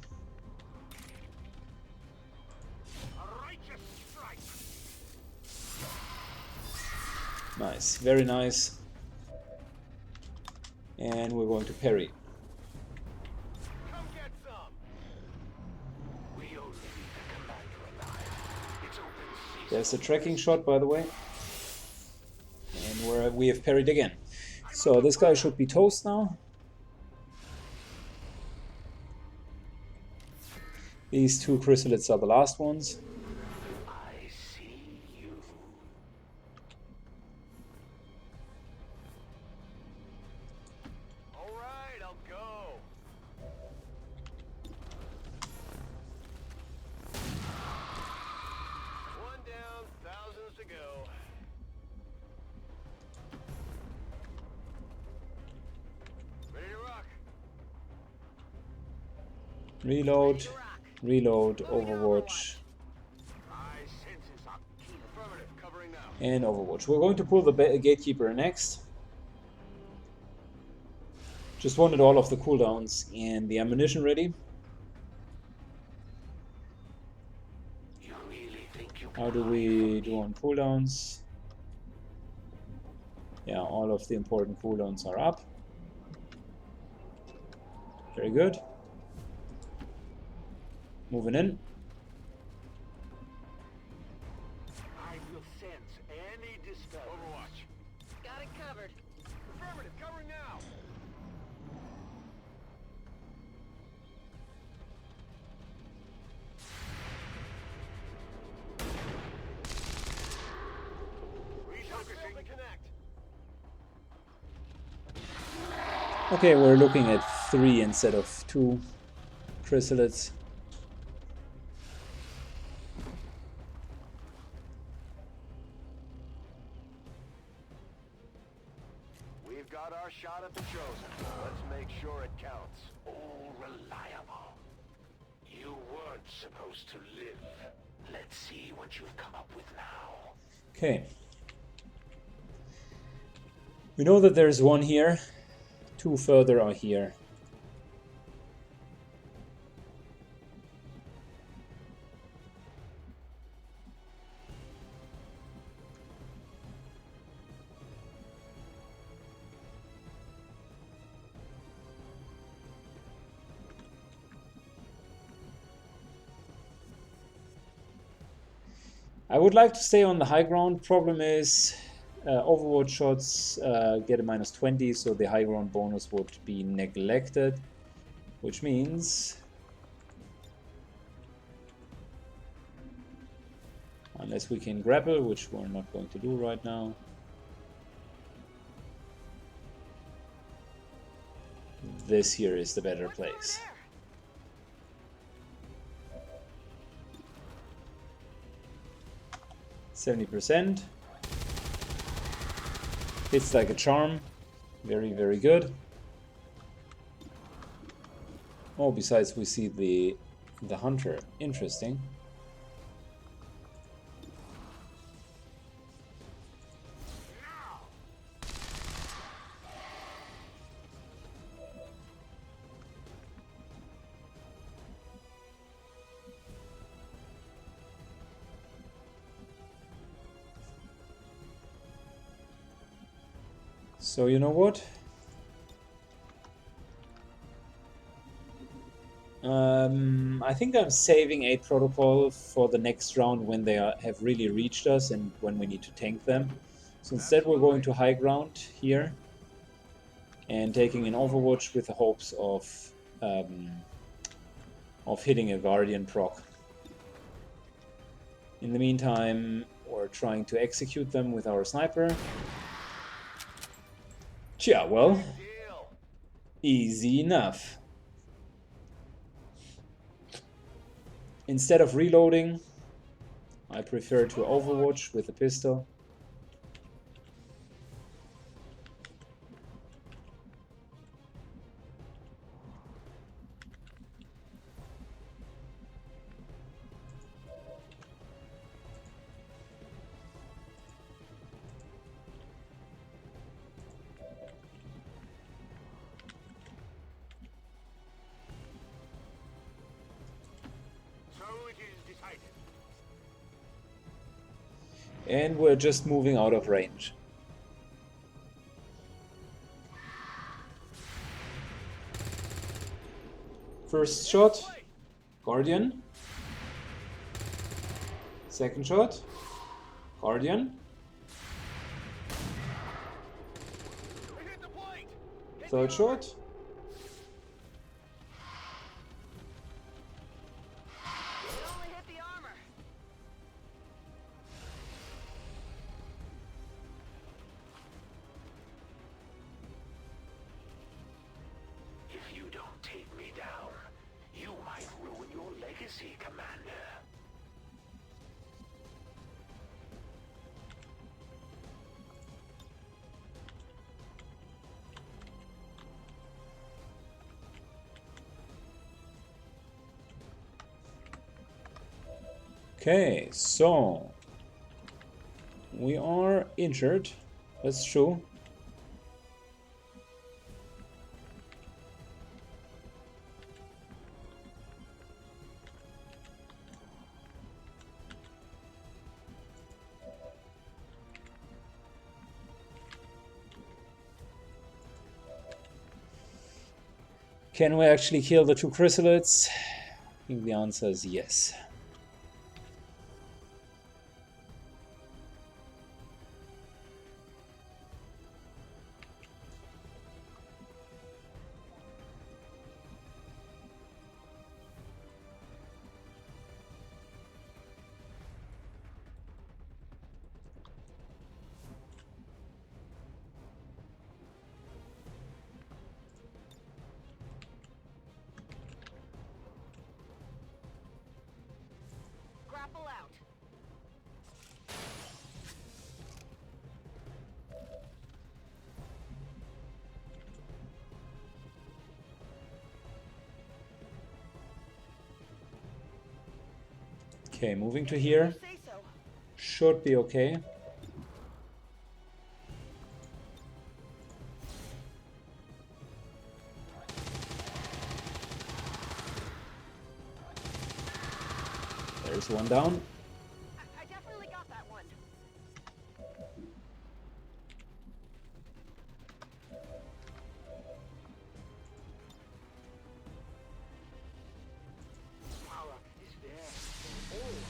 A righteous strike. Nice, very nice. And we're going to parry. Come get some. We only need the commander alive. It's open season. There's a tracking shot, by the way. And we have parried again. So this guy should be toast now. These 2 chrysalids are the last ones. I see you. All right, I'll go. One down, thousands to go. Ready to rock. Reload, reload, Overwatch, My senses are keen. Affirmative, covering now. and Overwatch. We're going to pull the gatekeeper next. Just wanted all of the cooldowns and the ammunition ready. You really think you How do we do on cooldowns? Yeah, all of the important cooldowns are up. Very good. Moving in. I will sense any disturbance. Overwatch. Got it covered. Affirmative, covering now. Refocusing to connect. Okay, we're looking at 3 instead of 2 chrysalids. We've got Let's make sure it counts. All reliable. You weren't supposed to live. Let's see what you've come up with now. Okay. We know that there's one here. 2 further are here. I would like to stay on the high ground. Problem is, Overwatch shots get a -20, so the high ground bonus would be neglected, which means, unless we can grapple, which we're not going to do right now, this here is the better place. 70%. Hits like a charm. Very, very good. Oh, besides we see the hunter. Interesting. So you know what? I think I'm saving 8 protocol for the next round when they have really reached us and when we need to tank them. So instead we're going to high ground here and taking an Overwatch with the hopes of hitting a Guardian proc. In the meantime, we're trying to execute them with our sniper. Yeah, well, easy enough. Instead of reloading, I prefer to Overwatch with a pistol. And we're just moving out of range. First shot, Guardian. Second shot, Guardian. Third shot. If you don't take me down, you might ruin your legacy, Commander. Okay, so we are injured. That's true. Can we actually kill the 2 chrysalids? I think the answer is yes. Okay, moving to here. Say so. Should be okay. There's one down. I definitely got that one. Power is there for all of us.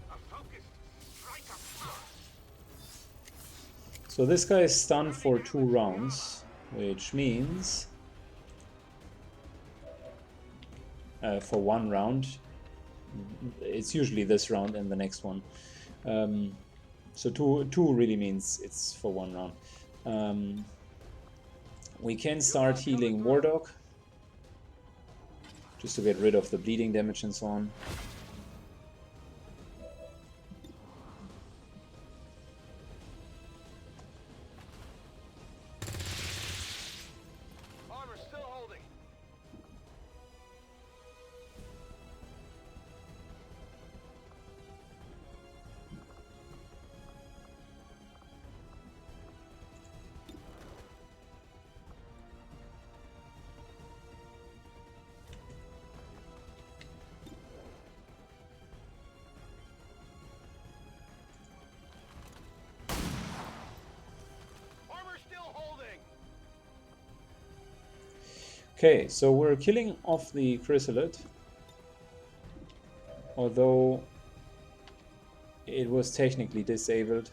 A focused strike of power. So this guy is stunned for 2 rounds, which means for 1 round. It's usually this round and the next one. So two really means it's for 1 round. We can start healing War Dog, just to get rid of the bleeding damage and so on. Armor still holding. Armor still holding. Okay, so we're killing off the chrysalid, although it was technically disabled.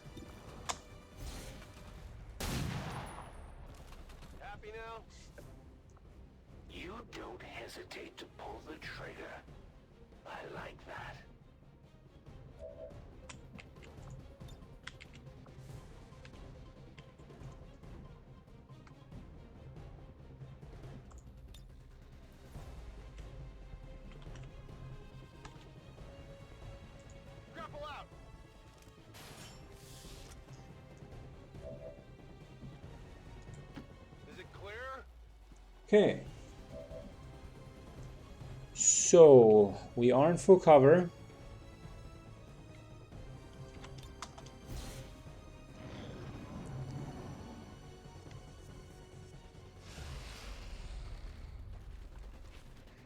Happy now? You don't hesitate to pull the trigger. I like that. Grapple out. Is it clear? Okay. So we are in full cover.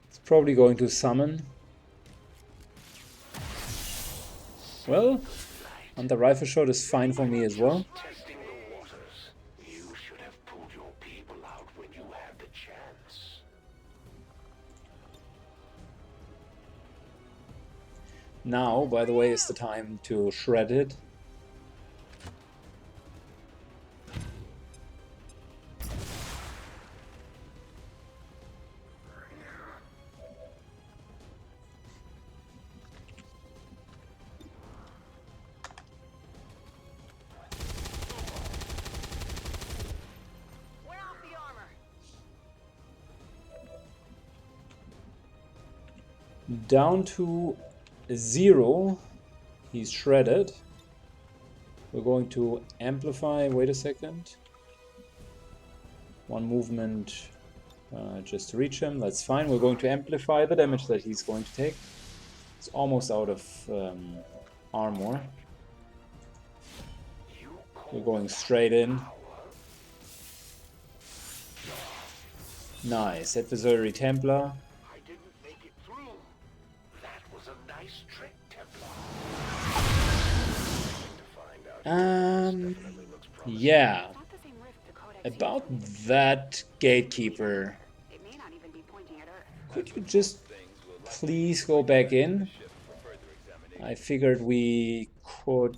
It's probably going to summon. Well, and the rifle shot is fine for me as well. Testing the waters. You should have pulled your people out when you had the chance. Now, by the way, is the time to shred it. Wear off the armor. Down to 0. He's shredded. We're going to amplify. Wait a second. 1 movement just to reach him. That's fine. We're going to amplify the damage that he's going to take. It's almost out of armor. We're going straight in. Nice. Adversary Templar. I didn't make it through. That was a nice trick, Templar. Yeah. Not the same rift the Codex About usually- that gatekeeper, It may not even be pointing at Earth. could you just please go back in? I figured we could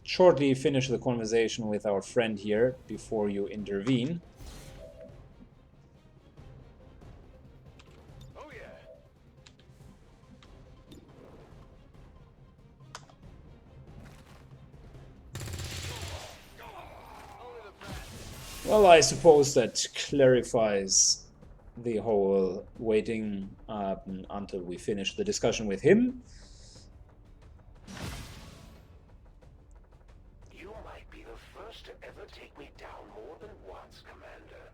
shortly finish the conversation with our friend here before you intervene. Oh yeah. Only the best. Well, I suppose that clarifies the whole waiting until we finish the discussion with him. You might be the first to ever take me down more than once, Commander.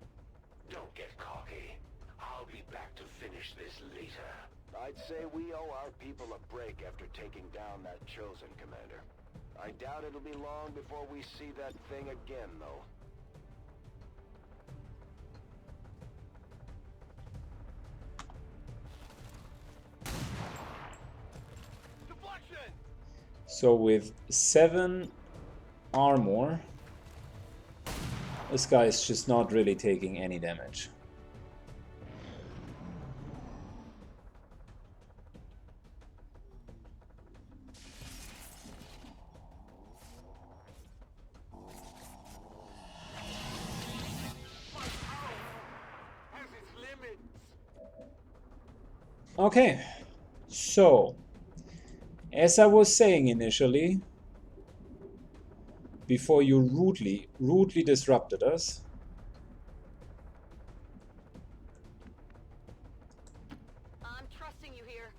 Don't get cocky. I'll I'll be back to finish this later. I'd say we owe our people a break after taking down that Chosen, Commander. I doubt it'll be long before we see that thing again, though. Deflection! So with 7 armor, this guy is just not really taking any damage. Okay, so as I was saying initially, before you rudely disrupted us, I'm trusting you here.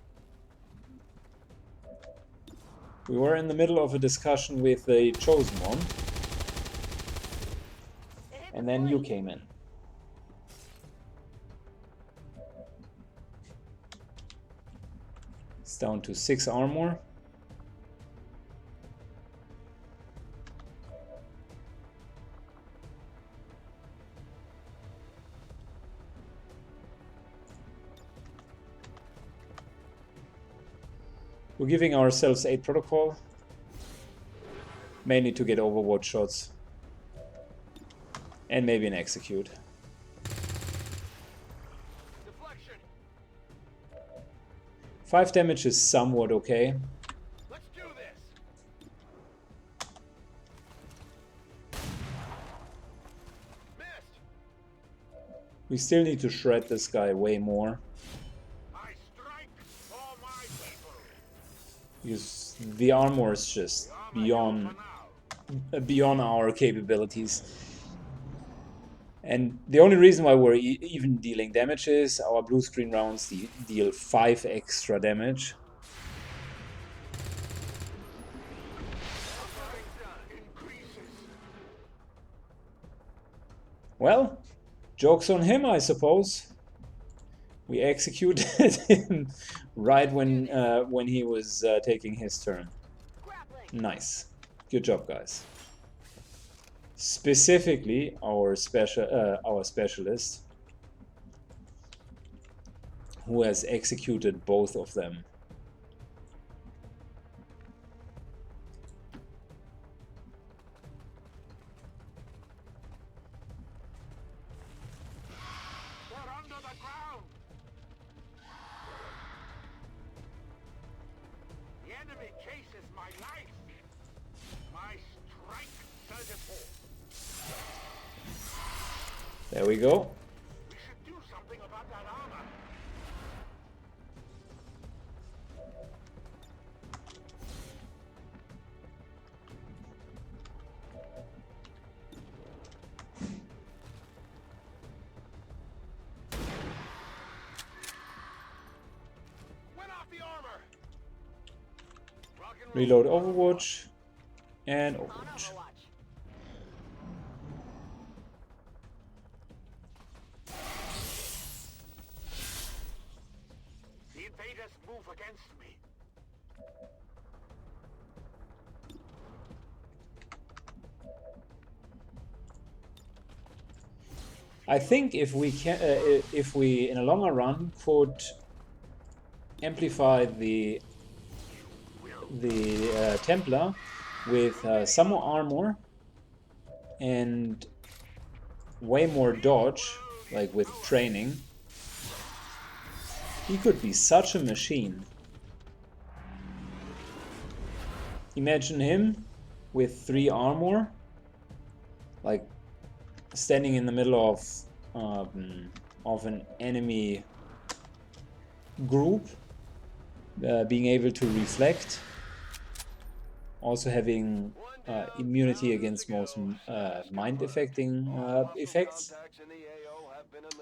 we were in the middle of a discussion with the Chosen One, and then you came in. It's down to 6 armor. We're giving ourselves 8 protocol, mainly to get overwatch shots, and maybe an execute. Deflection! 5 damage is somewhat okay. Let's do this! Missed! We still need to shred this guy way more, I strike for my people! because the armor is just beyond our capabilities. And the only reason why we're even dealing damage is our blue screen rounds deal 5 extra damage. Well, joke's on him, I suppose. We executed him right when he was taking his turn. Grappling. Nice, good job, guys. Specifically, our specialist, who has executed both of them. They're under the ground! The enemy chases my life! My strike surgical! There we go. We should do something about that armor! Went off the armor! Rock and roll. Reload Overwatch and On Overwatch. Overwatch. The invaders move against me. I think if we can, if we in a longer run could amplify the Templar with some more armor and way more dodge, like with training, he could be such a machine. Imagine him with 3 armor, like standing in the middle of an enemy group, being able to reflect, also having immunity against most mind affecting effects.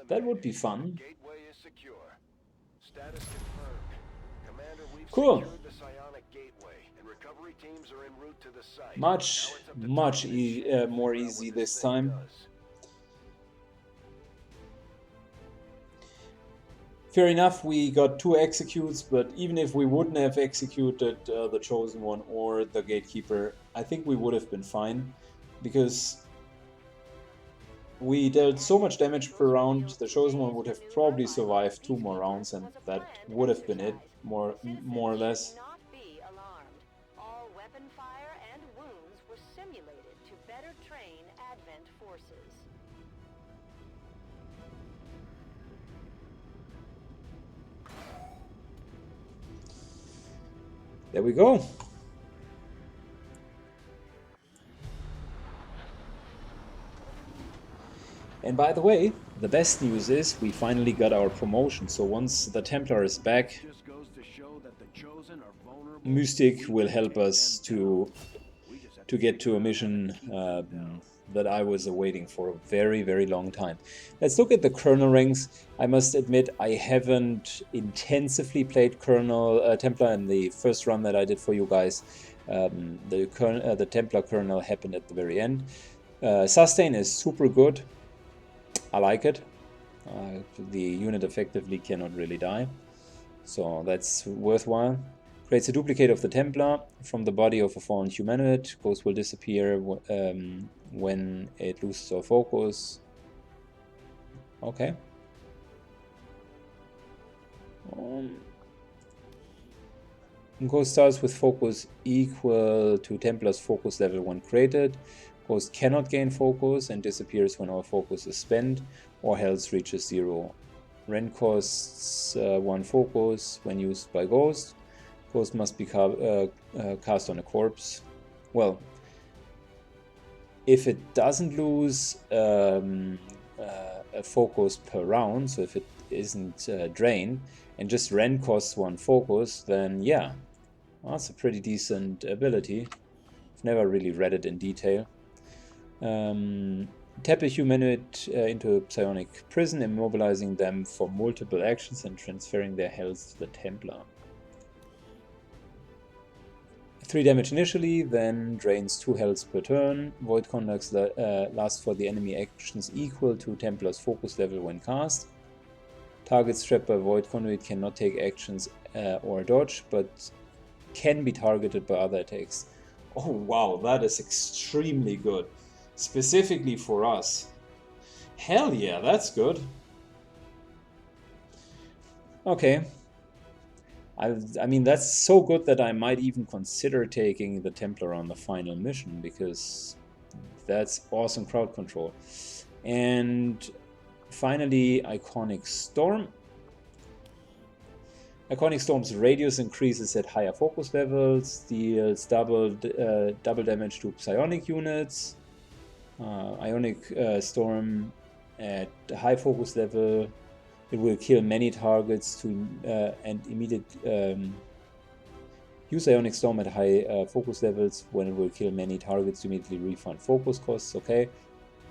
That would be fun. Gateway is secure. Status confirmed. Commander, we've Cool. secured the psionic gateway, and recovery teams are en route to the site. Much, Now it's up to much Tom and his ship to more figure out easy what this thing time. does. Fair enough, we got 2 executes, but even if we wouldn't have executed the Chosen One or the Gatekeeper, I think we would have been fine, because we dealt so much damage per round. The Chosen One would have probably survived 2 more rounds, and that would have been it, more or less. Do not be alarmed. All weapon fire and wounds were simulated to better train Advent forces. There we go. And by the way, the best news is we finally got our promotion. So once the Templar is back, Mystic will help us to get to a mission that I was awaiting for a very, very long time. Let's look at the Colonel ranks. I must admit, I haven't intensively played Colonel Templar in the first run that I did for you guys. The Templar Colonel happened at the very end. Sustain is super good. I like it. The unit effectively cannot really die, so that's worthwhile. Creates a duplicate of the Templar from the body of a fallen humanoid. Ghost will disappear when it loses our focus. Okay. Ghost starts with focus equal to Templar's focus level when created. Ghost cannot gain focus and disappears when our focus is spent or health reaches 0. Rend costs 1 focus when used by Ghost. Ghost must be cast on a corpse. Well, if it doesn't lose a focus per round, so if it isn't drained and just rend costs 1 focus, then yeah, that's a pretty decent ability. I've never really read it in detail. Tap a humanoid into a psionic prison, immobilizing them for multiple actions and transferring their health to the Templar. 3 damage initially, then drains 2 health per turn. Void conducts last for the enemy actions equal to Templar's focus level when cast. Targets trapped by Void Conduit cannot take actions or dodge, but can be targeted by other attacks. Oh wow, that is extremely good. Specifically for us. Hell yeah, that's good. Okay. I mean, that's so good that I might even consider taking the Templar on the final mission, because that's awesome crowd control. And finally, Iconic Storm. Iconic Storm's radius increases at higher focus levels, deals double damage to psionic units. Ionic Storm at high focus level, it will kill many targets and immediate use Ionic Storm at high focus levels when it will kill many targets to immediately refund focus costs. Okay,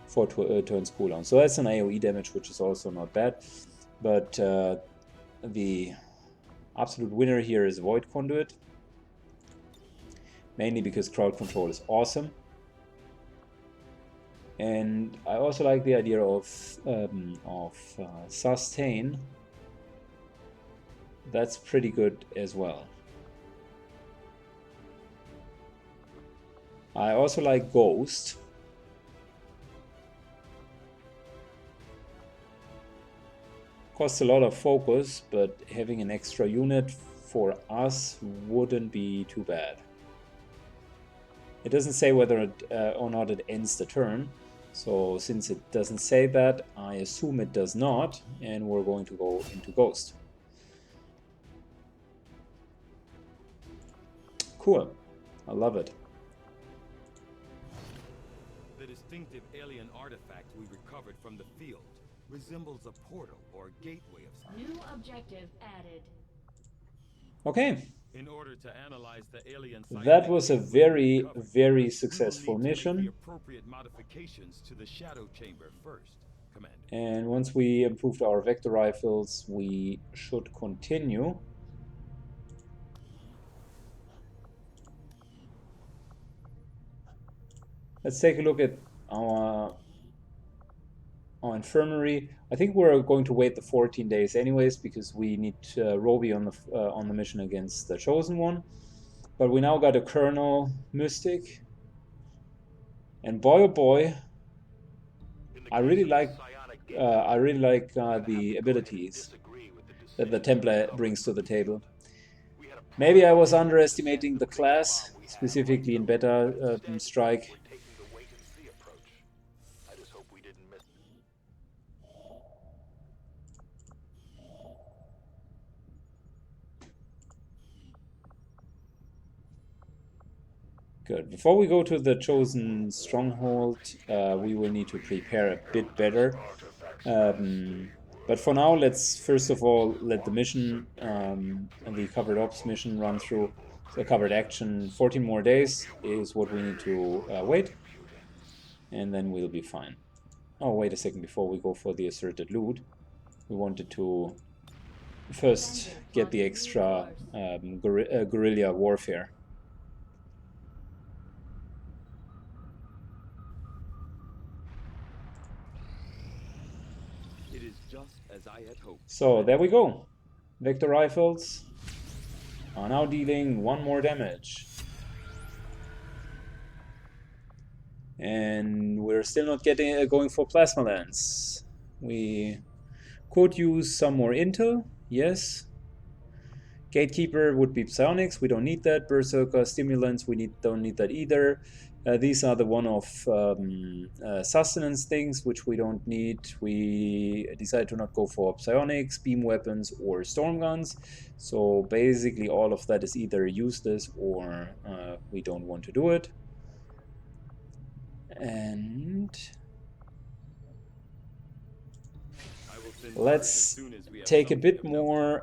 4 turns cooldown. So that's an AoE damage, which is also not bad. But the absolute winner here is Void Conduit, mainly because crowd control is awesome. And I also like the idea of sustain. That's pretty good as well. I also like Ghost. Costs a lot of focus, but having an extra unit for us wouldn't be too bad. It doesn't say whether or not it ends the turn. So since it doesn't say that, I assume it does not, and we're going to go into Ghost. Cool. I love it. The distinctive alien artifact we recovered from the field resembles a portal or gateway of some New objective added. Okay. In order to analyze the alien that was a very, very successful mission. The appropriate modifications to the shadow chamber first, Commander. And once we improved our vector rifles, we should continue. Let's take a look at our infirmary. I think we're going to wait the 14 days anyways, because we need Roby on the mission against the Chosen One. But we now got a Colonel Mystic, and boy oh boy, I really like the abilities that the Templar brings to the table. Maybe I was underestimating the class, specifically in Beta Strike. Good. Before we go to the Chosen Stronghold, we will need to prepare a bit better. But for now, let's first of all let the mission, the covered ops mission, run through. The covered action, 14 more days is what we need to wait. And then we'll be fine. Oh, wait a second, before we go for the asserted loot, we wanted to first get the extra guerrilla warfare. It is just as I had hoped. So there we go. Vector rifles are now dealing 1 more damage. And we're still not going for plasma lance. We could use some more intel, yes. Gatekeeper would be psionics, we don't need that. Berserker stimulants, we don't need that either. These are the one-off sustenance things, which we don't need. We decided to not go for psionics, beam weapons, or storm guns. So basically all of that is either useless or we don't want to do it. And let's take a bit more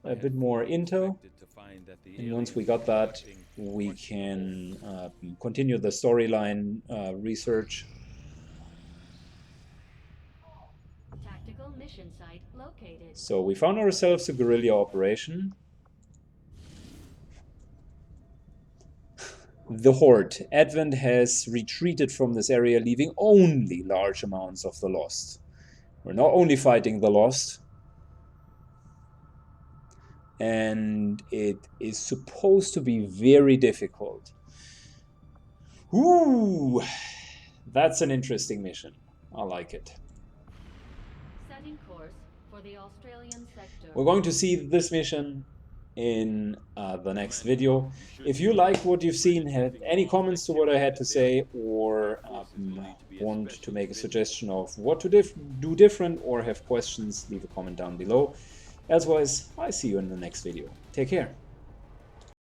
intel. And once we got that, we can continue the storyline research. Tactical mission site located. So we found ourselves a guerrilla operation. The Horde. Advent has retreated from this area, leaving only large amounts of the Lost. We're not only fighting the Lost, and it is supposed to be very difficult. Ooh, that's an interesting mission. I like it. Setting course for the Australian sector. We're going to see this mission in the next video. If you like what you've seen, have any comments to what I had to say, or want to make a suggestion of what to do different, or have questions, leave a comment down below. Otherwise, I see you in the next video. Take care.